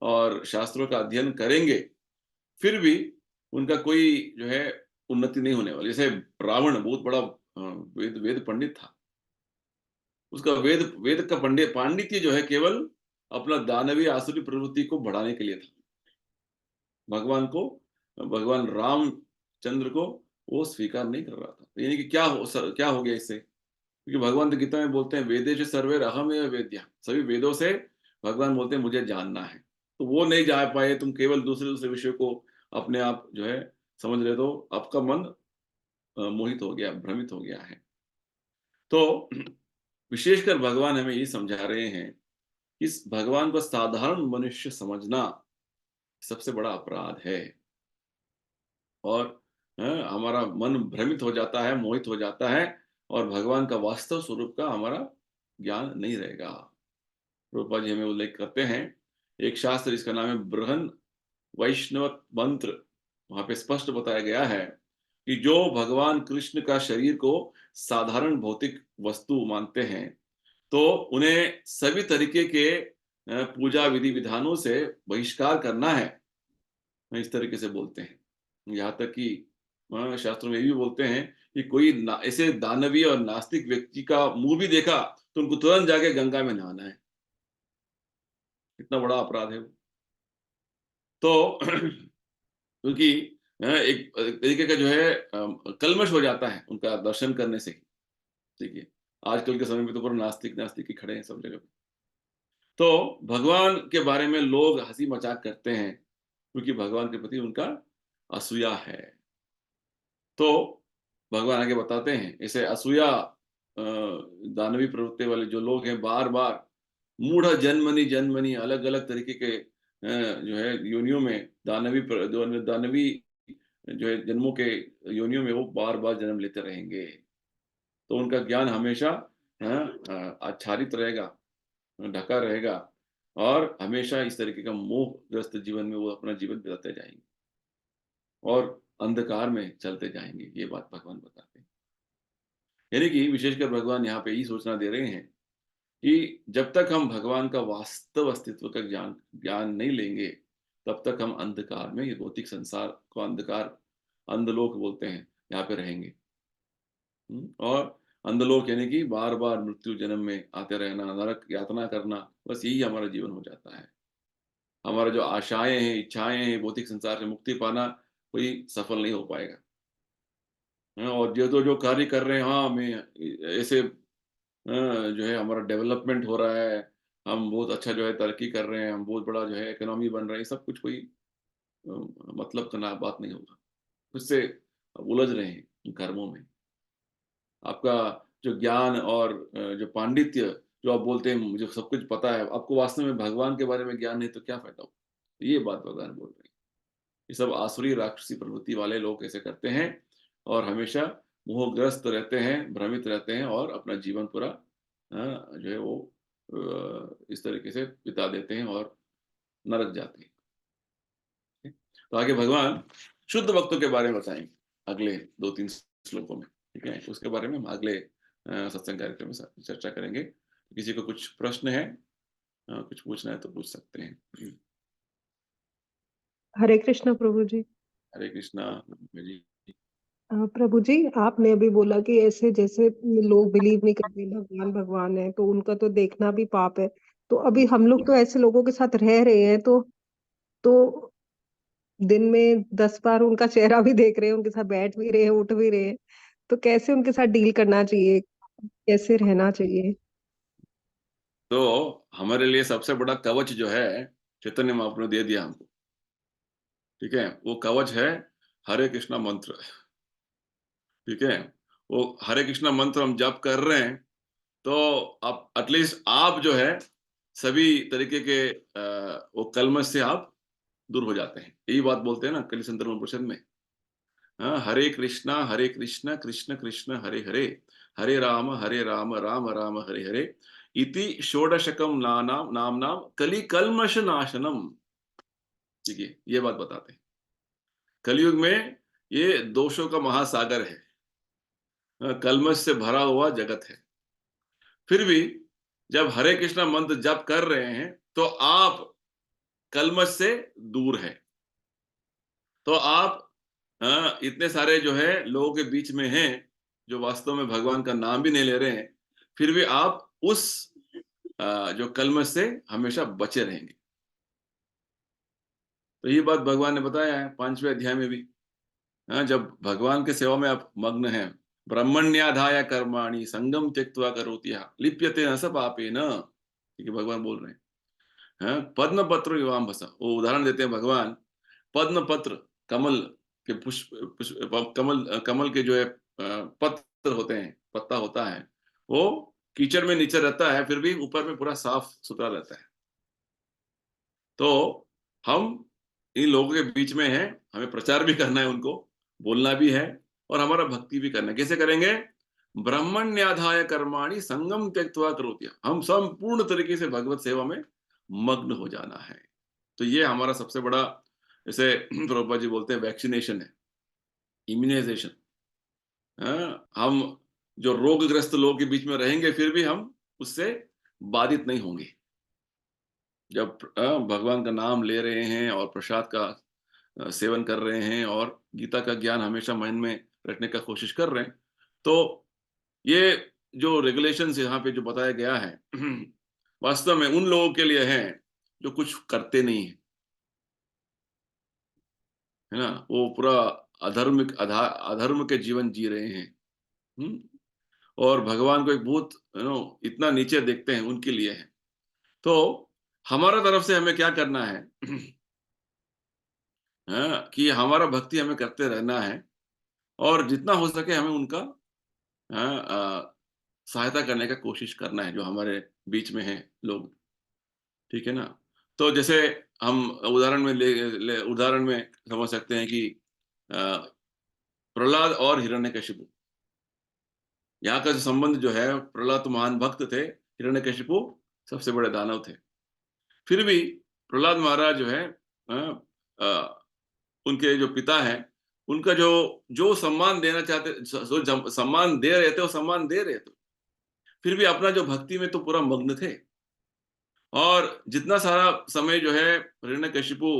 और शास्त्रों का अध्ययन करेंगे, फिर भी उनका कोई जो है उन्नति नहीं होने वाली। जैसे रावण बहुत बड़ा वेद वेद पंडित था। उसका वेद वेद का पांडित्य जो है केवल अपना दानवीय आसुरी प्रवृत्ति को बढ़ाने के लिए था। भगवान को, भगवान रामचंद्र को वो स्वीकार नहीं कर रहा था। तो यानी कि क्या हो गया इससे? क्योंकि भगवान तो गीता में बोलते हैं वेदेषु सर्वैरहमेव वेद्यः। सभी वेदों से भगवान बोलते हैं मुझे जानना है। तो वो नहीं जान पाए, तुम केवल दूसरे-दूसरे विषयों को अपने आप जो है समझ रहे तो आपका मन मोहित हो गया, भ्रमित हो गया है। तो विशेषकर भगवान हमें ये समझा रहे हैं, इस भगवान को साधारण मनुष्य समझना सबसे बड़ा अपराध है। और हमारा मन भ्रमित हो जाता है, मोहित हो जाता है, और भगवान का वास्तव स्वरूप का हमारा ज्ञान नहीं रहेगा। प्रभुपाद जी हमें उल्लेख करते हैं, एक शास्त्र जिसका नाम है बृहन वैष्णव मंत्र, वहां पे स्पष्ट बताया गया है कि जो भगवान कृष्ण का शरीर को साधारण भौतिक वस्तु मानते हैं, तो उन्हें सभी तरीके के पूजा विधि विधानों से बहिष्कार करना है, इस तरीके से बोलते हैं। यहाँ तक कि शास्त्रों में ये भी बोलते हैं कि कोई ऐसे दानवीय और नास्तिक व्यक्ति का मुंह भी देखा तो उनको तुरंत जाके गंगा में नहाना है। इतना बड़ा अपराध है वो। तो क्योंकि एक तरीके का जो है कलमश हो जाता है उनका दर्शन करने से ही। देखिए, आजकल के समय में तो पूरा नास्तिक नास्तिक ही खड़े हैं सब जगह पे। तो भगवान के बारे में लोग हंसी मजाक करते हैं क्योंकि भगवान के प्रति उनका असूया है। तो भगवान आगे बताते हैं, ऐसे असूया दानवी प्रवृत्ति वाले जो लोग हैं, बार बार मूढ़ जन्मनि जन्मनि अलग अलग तरीके के जो है योनियों में दानवी जो है जन्मों के योनियों में वो बार बार जन्म लेते रहेंगे। तो उनका ज्ञान हमेशा आच्छादित रहेगा, ढका रहेगा, और हमेशा इस तरीके का मोहग्रस्त जीवन में वो अपना जीवन बिताते जाएंगे और अंधकार में चलते जाएंगे। ये बात भगवान बताते हैं। यानी कि विशेषकर भगवान यहाँ पे यही सूचना दे रहे हैं कि जब तक हम भगवान का वास्तव अस्तित्व का ज्ञान ज्ञान नहीं लेंगे, तब तक हम अंधकार में, ये भौतिक संसार को अंधकार, अंधलोक बोलते हैं, यहाँ पे रहेंगे। और अंधलोक यानी कि बार बार मृत्यु जन्म में आते रहना, नरक यातना करना, बस यही हमारा जीवन हो जाता है। हमारा जो आशाएं हैं, इच्छाएं हैं, भौतिक संसार से मुक्ति पाना, कोई सफल नहीं हो पाएगा। और जो कार्य कर रहे हैं, हाँ मैं ऐसे जो है हमारा डेवलपमेंट हो रहा है, हम बहुत अच्छा जो है तरक्की कर रहे हैं, हम बहुत बड़ा जो है इकोनॉमी बन रहे हैं, सब कुछ कोई अ, मतलब का ना बात नहीं होगा। उससे उलझ रहे हैं कर्मों में। आपका जो ज्ञान और जो पांडित्य, जो आप बोलते हैं मुझे सब कुछ पता है, आपको वास्तव में भगवान के बारे में ज्ञान नहीं तो क्या फायदा हो। ये बात भगवान बोल रहे हैं। ये सब आसुरी राक्षसी प्रवृत्ति वाले लोग ऐसे करते हैं और हमेशा मोहग्रस्त रहते हैं, भ्रमित रहते हैं, और अपना जीवन पूरा जो है वो इस तरीके से बिता देते हैं और नरक जाते हैं। ठीक है? तो आगे भगवान शुद्ध भक्तों के बारे में बताएंगे अगले 2-3 श्लोकों में। ठीक है, उसके बारे में हम अगले सत्संग कार्यक्रम में चर्चा करेंगे। किसी को कुछ प्रश्न है, कुछ पूछना है तो पूछ सकते हैं। हरे कृष्ण प्रभु जी। हरे कृष्णा जी। प्रभु जी, आपने अभी बोला कि ऐसे जैसे लोग बिलीव नहीं करते भगवान भगवान है तो उनका तो देखना भी पाप है। तो अभी हम लोग तो ऐसे लोगों के साथ रह रहे हैं, तो दिन में 10 बार उनका चेहरा भी देख रहे हैं, उनके साथ बैठ भी रहे हैं, उठ भी रहे हैं, तो कैसे उनके साथ डील करना चाहिए, कैसे रहना चाहिए? तो हमारे लिए सबसे बड़ा कवच जो है, चैतन्य महाप्रभु ने दे दिया हमको। ठीक है, वो कवच है हरे कृष्णा मंत्र। ठीक है, वो हरे कृष्णा मंत्र हम जप कर रहे हैं, तो आप एटलीस्ट आप जो है सभी तरीके के वो कलमश से आप दूर हो जाते हैं। यही बात बोलते हैं ना कली संदर्भ परिषद में। हाँ, हरे कृष्णा कृष्ण कृष्ण हरे हरे, हरे राम राम राम हरे हरे, इति षोडशकम नाम नाम नाम कली कल्मष नाशनम। ठीक है, ये बात बताते हैं। कलयुग में ये दोषों का महासागर है, कल्मष से भरा हुआ जगत है। फिर भी जब हरे कृष्णा मंत्र जप कर रहे हैं तो आप कल्मष से दूर है। तो आप इतने सारे जो है लोगों के बीच में हैं जो वास्तव में भगवान का नाम भी नहीं ले रहे हैं, फिर भी आप उस जो कल्मष से हमेशा बचे रहेंगे। तो ये बात भगवान ने बताया है 5वें अध्याय में भी। जब भगवान के सेवा में आप मग्न हैं, ब्रह्मण्याधाय कर्माणि संगम त्यक्त्वा करोति यः लिप्यते न स पापेन। ठीक है, भगवान बोल रहे हैं। पद्म पत्र युवाम्भस, वो उदाहरण देते हैं भगवान। पद्म पत्र कमल के पुष्प पुष्प कमल कमल के जो है पत्र होते हैं, पत्ता होता है, वो कीचड़ में नीचे रहता है, फिर भी ऊपर में पूरा साफ-सुथरा रहता है। तो हम इन लोगों के बीच में हैं, हमें प्रचार भी करना है उनको, बोलना भी है और हमारा भक्ति भी करना है। कैसे करेंगे? ब्रह्मण्याधाय कर्माणि संगम त्यक्त्वा करोति। हम संपूर्ण तरीके से भगवत सेवा में मग्न हो जाना है। तो ये हमारा सबसे बड़ा, जैसे प्रभुपाद जी बोलते हैं, वैक्सीनेशन है, इम्यूनाइज़ेशन। हम जो रोगग्रस्त लोगों के बीच में रहेंगे, फिर भी हम उससे बाधित नहीं होंगे। जब भगवान का नाम ले रहे हैं और प्रसाद का सेवन कर रहे हैं और गीता का ज्ञान हमेशा मन में रखने का कोशिश कर रहे हैं, तो ये जो रेगुलेशंस यहाँ पे जो बताया गया है, वास्तव में उन लोगों के लिए है जो कुछ करते नहीं है, है ना? वो पूरा अधर्म के जीवन जी रहे हैं। हुँ? और भगवान को एक बहुत इतना नीचे देखते हैं, उनके लिए है। तो हमारा तरफ से हमें क्या करना है? कि हमारा भक्ति हमें करते रहना है और जितना हो सके हमें उनका सहायता करने का कोशिश करना है, जो हमारे बीच में हैं लोग, ठीक है ना? तो जैसे हम उदाहरण में समझ सकते हैं कि अ, प्रहलाद और हिरण्यकशिपु, यहाँ का जो संबंध जो है, प्रहलाद तो महान भक्त थे, हिरण्यकशिपु सबसे बड़े दानव थे। फिर भी प्रहलाद महाराज जो है अ, उनके जो पिता हैं, उनका जो जो सम्मान देना चाहते स सो जम सम्मान दे रहे थे, वो सम्मान दे रहे थे। फिर भी अपना जो भक्ति में तो पूरा मग्न थे और जितना सारा समय जो है हिरण्यकशिपु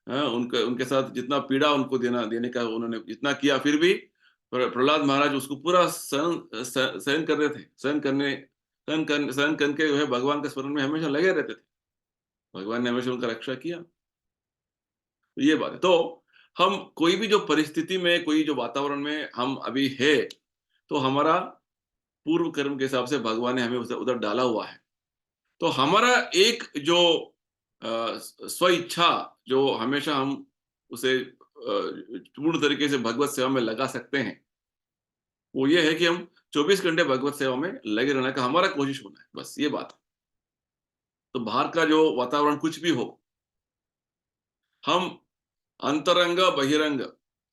उनके उनके साथ जितना पीड़ा उनको देने का उन्होंने जितना किया, फिर भी प्रहलाद महाराज उसको पूरा सहन कर रहे थे। सहन करके जो है भगवान के स्मरण में हमेशा लगे रहते थे। भगवान ने हमेशा उनका रक्षा किया। तो ये बात है। तो हम कोई भी जो परिस्थिति में, कोई जो वातावरण में हम अभी है, तो हमारा पूर्व कर्म के हिसाब से भगवान ने हमें उधर उधर डाला हुआ है। तो हमारा एक जो स्व इच्छा, जो हमेशा हम उसे पूर्ण तरीके से भगवत सेवा में लगा सकते हैं, वो ये है कि हम 24 घंटे भगवत सेवा में लगे रहने का हमारा कोशिश होना है, बस ये बात है। तो बाहर का जो वातावरण कुछ भी हो, हम अंतरंग बहिरंग,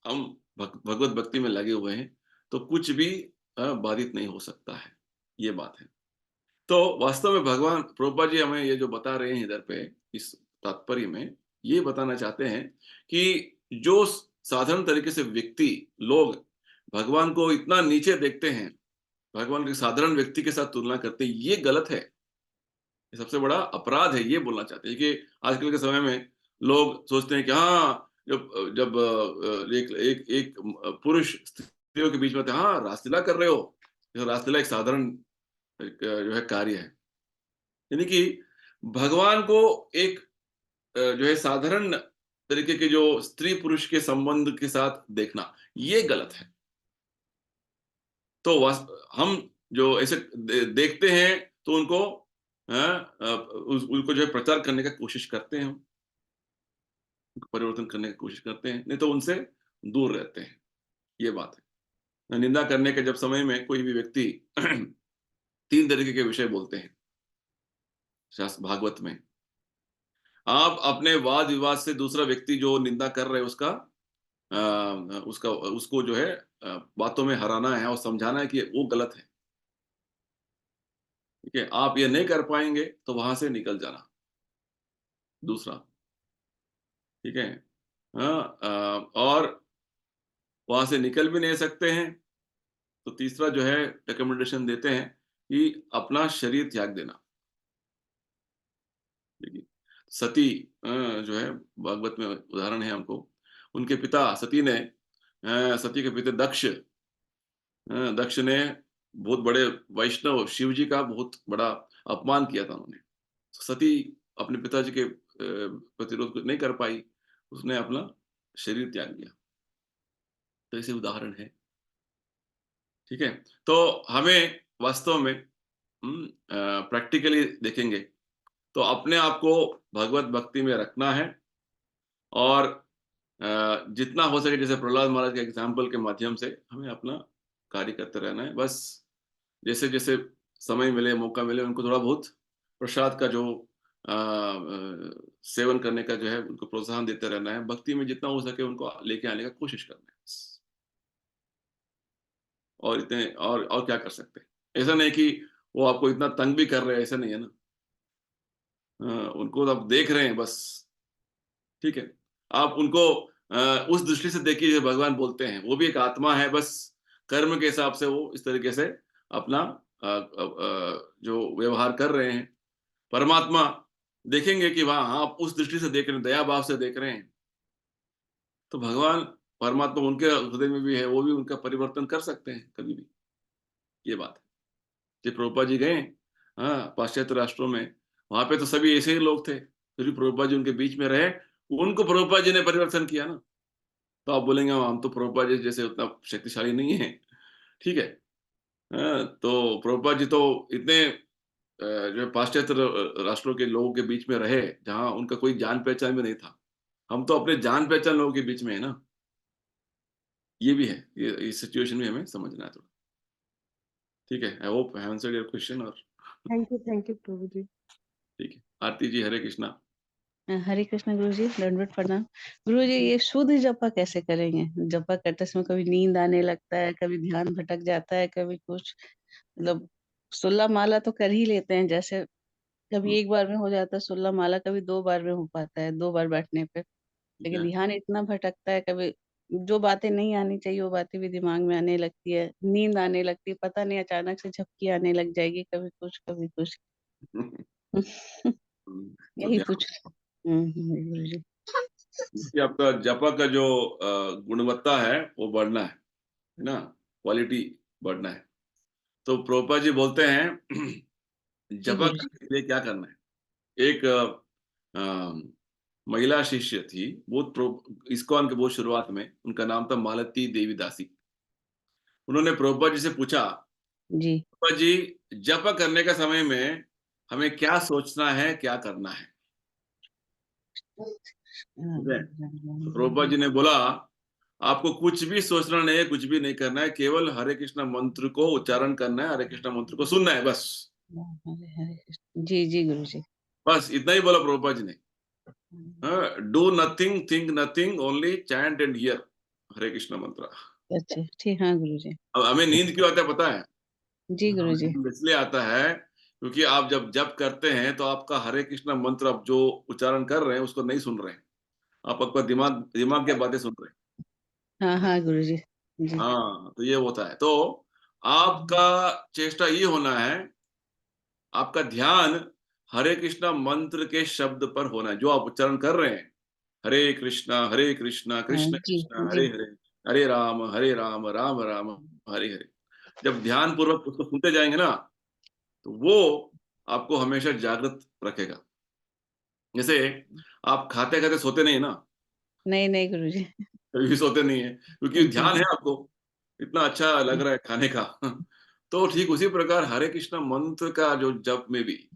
हम भगवत भक्ति में लगे हुए हैं, तो कुछ भी बाधित नहीं हो सकता है, ये बात है। तो वास्तव में भगवान प्रभुपाद जी हमें ये जो बता रहे हैं इधर पे, इस तात्पर्य में, ये बताना चाहते हैं कि जो साधारण तरीके से व्यक्ति, लोग भगवान को इतना नीचे देखते हैं, भगवान के साधारण व्यक्ति के साथ तुलना करते हैं, ये गलत है। ये सबसे बड़ा अपराध है, ये बोलना चाहते हैं कि आजकल के समय में लोग सोचते हैं कि हाँ, जब जब एक एक एक पुरुष स्त्रियों के बीच में थे, हाँ, रासलीला कर रहे हो। ये रासलीला एक साधारण एक जो है कार्य है। यानी कि भगवान को एक जो है साधारण तरीके के जो स्त्री-पुरुष के संबंध के साथ देखना, ये गलत है। तो हम जो ऐसे देखते हैं, तो उनको उनको जो है प्रचार करने का कोशिश करते हैं हम, उनको परिवर्तन करने की कोशिश करते हैं, नहीं तो उनसे दूर रहते हैं, ये बात है। निंदा करने के जब समय में कोई भी व्यक्ति 3 तरीके के विषय बोलते हैं, शास्त्र भागवत में। आप अपने वाद-विवाद से दूसरा व्यक्ति जो निंदा कर रहे हैं उसका उसका उसको जो है बातों में हराना है और समझाना है कि वो गलत है, ठीक है? आप ये नहीं कर पाएँगे, तो वहाँ से निकल जाना, दूसरा, ठीक है? और वहाँ से निकल भी नहीं सकते हैं, तो तीसरा जो है रिकमेंडेशन देते हैं कि अपना शरीर त्याग देना, देखिए। सती जो है भागवत में उदाहरण है हमको, उनके पिता सती के पिता दक्ष ने बहुत बड़े वैष्णव शिव जी का बहुत बड़ा अपमान किया था उन्होंने। सती अपने पिताजी के प्रतिरोध को नहीं कर पाई, उसने अपना शरीर त्याग दिया। तो ऐसे उदाहरण है, ठीक है? तो हमें वास्तव में प्रैक्टिकली देखेंगे, तो अपने आप को भगवत भक्ति में रखना है और जितना हो सके जैसे प्रहलाद महाराज के एग्जाम्पल के माध्यम से हमें अपना कार्य करते रहना है। बस जैसे-जैसे समय मिले, मौका मिले उनको थोड़ा बहुत प्रसाद का जो सेवन करने का जो है उनको प्रोत्साहन देते रहना है। भक्ति में जितना हो सके उनको लेके आने का कोशिश करना है बस। और इतने और क्या कर सकते हैं? ऐसा नहीं कि वो आपको इतना तंग भी कर रहे हैं, ऐसा नहीं है ना। उनको आप देख रहे हैं बस, ठीक है? आप उनको उस दृष्टि से देखिए जो भगवान बोलते हैं, वो भी एक आत्मा है, बस कर्म के हिसाब से वो इस तरीके से अपना जो व्यवहार कर रहे हैं। परमात्मा देखेंगे कि वहाँ आप उस दृष्टि से देख रहे हैं, दया भाव से देख रहे हैं, तो भगवान परमात्मा उनके हृदय में भी है, वो भी उनका परिवर्तन कर सकते हैं कभी भी, ये बात है। जब प्रभुपाद जी गए पाश्चात्य राष्ट्रों में, वहाँ पे तो सभी ऐसे ही लोग थे, फिर भी प्रभुपाद जी उनके बीच में रहे, उनको प्रभुपाद जी ने परिवर्तन किया ना। तो आप बोलेंगे हम तो प्रभुपाद जी जैसे उतना शक्तिशाली नहीं है, ठीक है। तो प्रभुपाद जी तो इतने जो पाश्चात्य राष्ट्रों के लोगों के बीच में रहे, जहाँ उनका कोई जान-पहचान भी नहीं था। हम तो अपने जान-पहचान लोगों के बीच में है ना, ये भी है। ये सिचुएशन भी हमें समझना है थोड़ा। ठीक है, I hope I answered your question और थैंक यू प्रभु जी। ठीक है। आरती जी, हरे कृष्णा। हरे कृष्ण गुरुजी, दंडवत प्रणाम। गुरुजी, ये शुद्ध जपा कैसे करेंगे? जपा करते समय कभी नींद आने लगता है, कभी ध्यान भटक जाता है, कभी कुछ, मतलब 16 माला तो कर ही लेते हैं, जैसे कभी हुँ, एक बार में हो जाता है 16 माला, कभी 2 बार में हो पाता है, 2 बार बैठने पे। ठीक लेकिन है। ध्यान इतना भटकता है, कभी जो बातें नहीं आनी चाहिए वो बातें भी दिमाग में आने लगती है, नींद आने लगती है, पता नहीं अचानक से झपकी आने लग जाएगी, कभी कुछ, कभी कुछ। तो यही ध्यान पूछ गुरुजी। कि आपका जपा का जो गुणवत्ता है, वो बढ़ना है ना? क्वालिटी बढ़ना है। तो प्रभुपाद जी बोलते हैं जी जपा गुरुजी। करने के लिए क्या करना है? एक महिला शिष्य थी, बहुत इस्कॉन के बहुत शुरुआत में, उनका नाम था मालती देवी दासी। उन्होंने प्रभुपाद जी से पूछा, जी। प्रभुपाद जी जप करने के समय में हमें क्या सोचना है, क्या करना है? ठीक है? तो प्रभुपाद जी ने बोला, आपको कुछ भी सोचना नहीं है, कुछ भी नहीं करना है, केवल हरे कृष्णा मंत्र को उच्चारण करना है, हरे कृष्णा मंत्र को सुनना है बस। हरे हरे कृष्ण। जी, जी गुरुजी। बस इतना ही बोला प्रभुपाद जी ने। Do nothing, think nothing, only chant and hear Hare Krishna mantra. अच्छा, ठीक, हाँ गुरुजी। अब हमें नींद क्यों आता है पता है? जी हमें गुरुजी। नींद इसलिए आता है क्योंकि आप जब जप करते हैं तो आपका हरे कृष्णा मंत्र आप जो उच्चारण कर रहे हैं उसको नहीं सुन रहे हैं। आप आपका दिमाग दिमाग की बातें सुन रहे हैं। हाँ, हाँ गुरुजी। जी। हाँ, तो ये होता है। तो आपका चेष्टा ये होना है, आपका ध्यान हरे कृष्णा मंत्र के शब्द पर होना है, जो आप उच्चारण कर रहे हैं। हरे कृष्णा, हाँ, कृष्ण जी, कृष्ण, जी। हरे राम, राम राम, हरे हरे। जब ध्यान पूर्वक उसको सुनते जाएँगे ना, तो वो आपको हमेशा जागृत रखेगा। जैसे आप खाते-खाते सोते नहीं है ना, नहीं, नहीं गुरुजी। कभी भी सोते नहीं हैं, क्योंकि जी, ध्यान है आपको, इतना अच्छा लग जी। रहा है खाने का। तो ठीक उसी प्रकार हरे कृष्णा मंत्र का जो जप में भी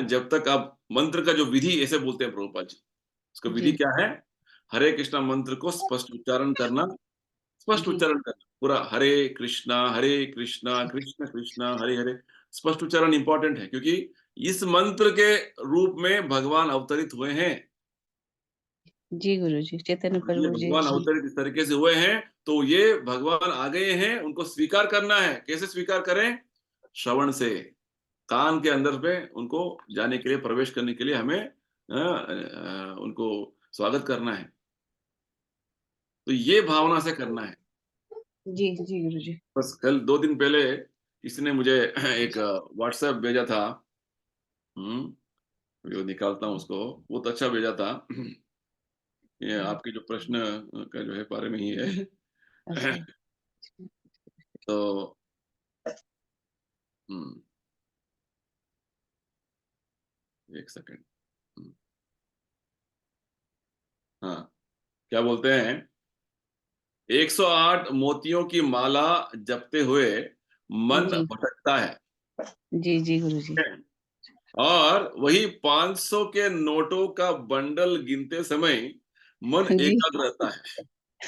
जब तक आप मंत्र का जो विधि ऐसे बोलते हैं प्रभुपाद जी, उसका विधि जी, क्या है? हरे कृष्णा मंत्र को स्पष्ट उच्चारण करना, स्पष्ट जी। उच्चारण करना, पूरा हरे कृष्णा, कृष्ण कृष्णा, हरे हरे, स्पष्ट उच्चारण इम्पोर्टेंट है क्योंकि इस मंत्र के रूप में भगवान अवतरित हुए हैं। जी गुरुजी, चैतन्य ये प्रभु जी। भगवान जी, अवतरित इस तरीके से हुए हैं, तो ये भगवान आ गए हैं, उनको स्वीकार करना है। कैसे स्वीकार करें? श्रवण से। कान के अंदर पे उनको जाने के लिए, प्रवेश करने के लिए हमें उनको स्वागत करना है। तो ये भावना से करना है। जी, जी गुरुजी। बस कल 2 दिन पहले किसी ने मुझे एक व्हाट्सएप भेजा था। हुँ, अभी वो निकालता हूँ उसको, बहुत अच्छा भेजा था। ये आपके जो प्रश्न का जो है बारे में ही है। अच्छा। तो हुँ, 1 सेकंड। हुँ, हाँ, क्या बोलते हैं 108 मोतियों की माला जपते हुए मन जी, भटकता है। जी, जी गुरुजी। और वही 500 के नोटों का बंडल गिनते समय मन जी। एकाग्र रहता है।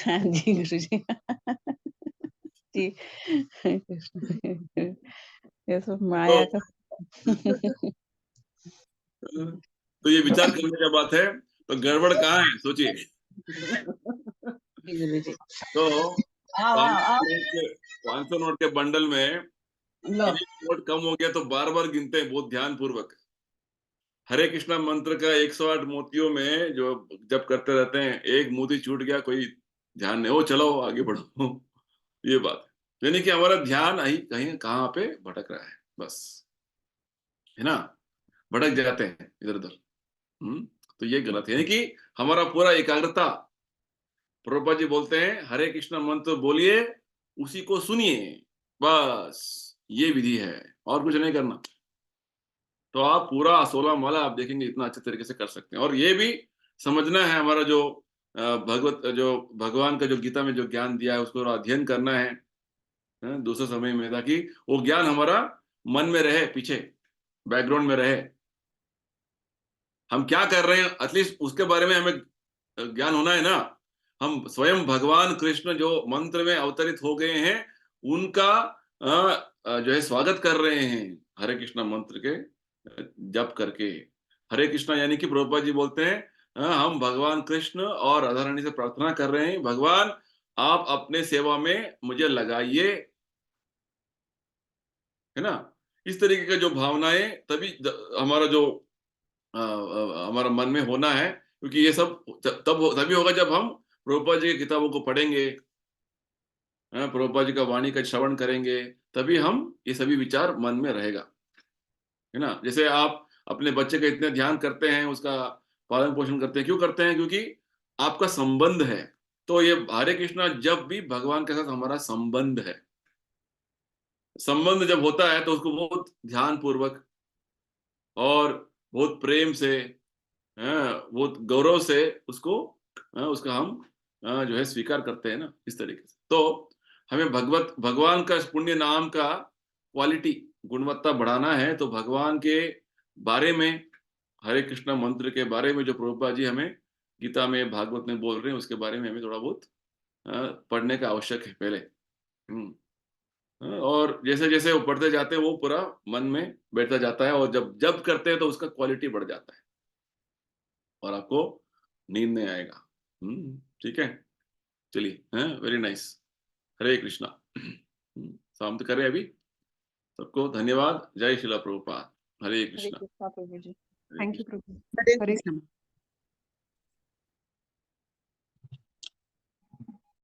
हाँ जी, गुरुजी। जी। हरे कृष्ण। ये सब तो माया का तो ये विचार करने का बात है, तो गड़बड़ कहाँ है सोचिए। जी, गुरुजी। तो आओ, आओ, 500 आओ। नोट के 500 नोट के बंडल में लो। एक नोट कम हो गया तो बार-बार गिनते हैं बहुत ध्यानपूर्वक। हरे कृष्णा मंत्र का 108 मोतियों में जो जप करते रहते हैं, एक मोती छूट गया कोई ध्यान नहीं, "ओ चलो आगे बढ़ो।" ये बात है। यानी कि हमारा ध्यान कहीं कहीं कहाँ पे भटक रहा है, बस। है ना? भटक जाते हैं इधर-उधर। हुँ? तो ये गलत है। यानी कि हमारा पूरा एकाग्रता, प्रभुपाद जी बोलते हैं, हरे कृष्णा मंत्र बोलिए, उसी को सुनिए, बस ये विधि है, और कुछ नहीं करना। तो आप पूरा 16 माला आप देखेंगे इतना अच्छे तरीके से कर सकते हैं। और ये भी समझना है हमारा जो जो भगवान का जो गीता में जो ज्ञान दिया है उसको अध्ययन करना है, दूसरे समय में, ताकि वो ज्ञान हमारा मन में रहे, पीछे बैकग्राउंड में रहे। हम क्या कर रहे हैं एटलीस्ट उसके बारे में हमें ज्ञान होना है ना। हम स्वयं भगवान कृष्ण जो मंत्र में अवतरित हो गए हैं, उनका जो है स्वागत कर रहे हैं हरे कृष्णा मंत्र के जप करके। हरे कृष्णा यानी कि प्रभुपाद जी बोलते हैं, हम भगवान कृष्ण और राधा रानी से प्रार्थना कर रहे हैं, भगवान आप अपने सेवा में मुझे लगाइए, है ना? इस तरीके का जो भावनाएं तभी हमारा जो हमारा मन में होना है, क्योंकि ये सब तभी होगा जब हम प्रभुपाद जी की किताबों को पढ़ेंगे, प्रभुपाद जी का वाणी का श्रवण करेंगे, तभी हम ये सभी विचार मन में रहेगा, है ना? जैसे आप अपने बच्चे का इतना ध्यान करते हैं, उसका पालन-पोषण करते हैं, क्यों करते हैं? क्योंकि आपका संबंध है। तो ये हरे कृष्णा जब भी भगवान के साथ हमारा संबंध है। संबंध जब होता है तो उसको बहुत ध्यानपूर्वक और बहुत प्रेम से, बहुत गौरव से उसको उसका हम जो है स्वीकार करते हैं ना, इस तरीके से। तो हमें भगवान का पुण्य नाम का क्वालिटी, गुणवत्ता बढ़ाना है, तो भगवान के बारे में, हरे कृष्णा मंत्र के बारे में जो प्रभुपाद जी हमें गीता में, भागवत में बोल रहे हैं, उसके बारे में हमें थोड़ा बहुत पढ़ने का आवश्यक है पहले। और जैसे-जैसे वो पढ़ते जाते हैं, वो पूरा मन में बैठता जाता है, और जब जब करते हैं तो उसका क्वालिटी बढ़ जाता है। और आपको नींद नहीं आएगा। ठीक है? चलिए, हैं? Very nice. हरे कृष्णा। समाप्त करें अभी? सबको धन्यवाद। जय श्रील प्रभुपाद। हरे हरे कृष्णा। कृष्णा प्रभु जी। Hare thank you Krishna. प्रभु। हरे हरे कृष्ण।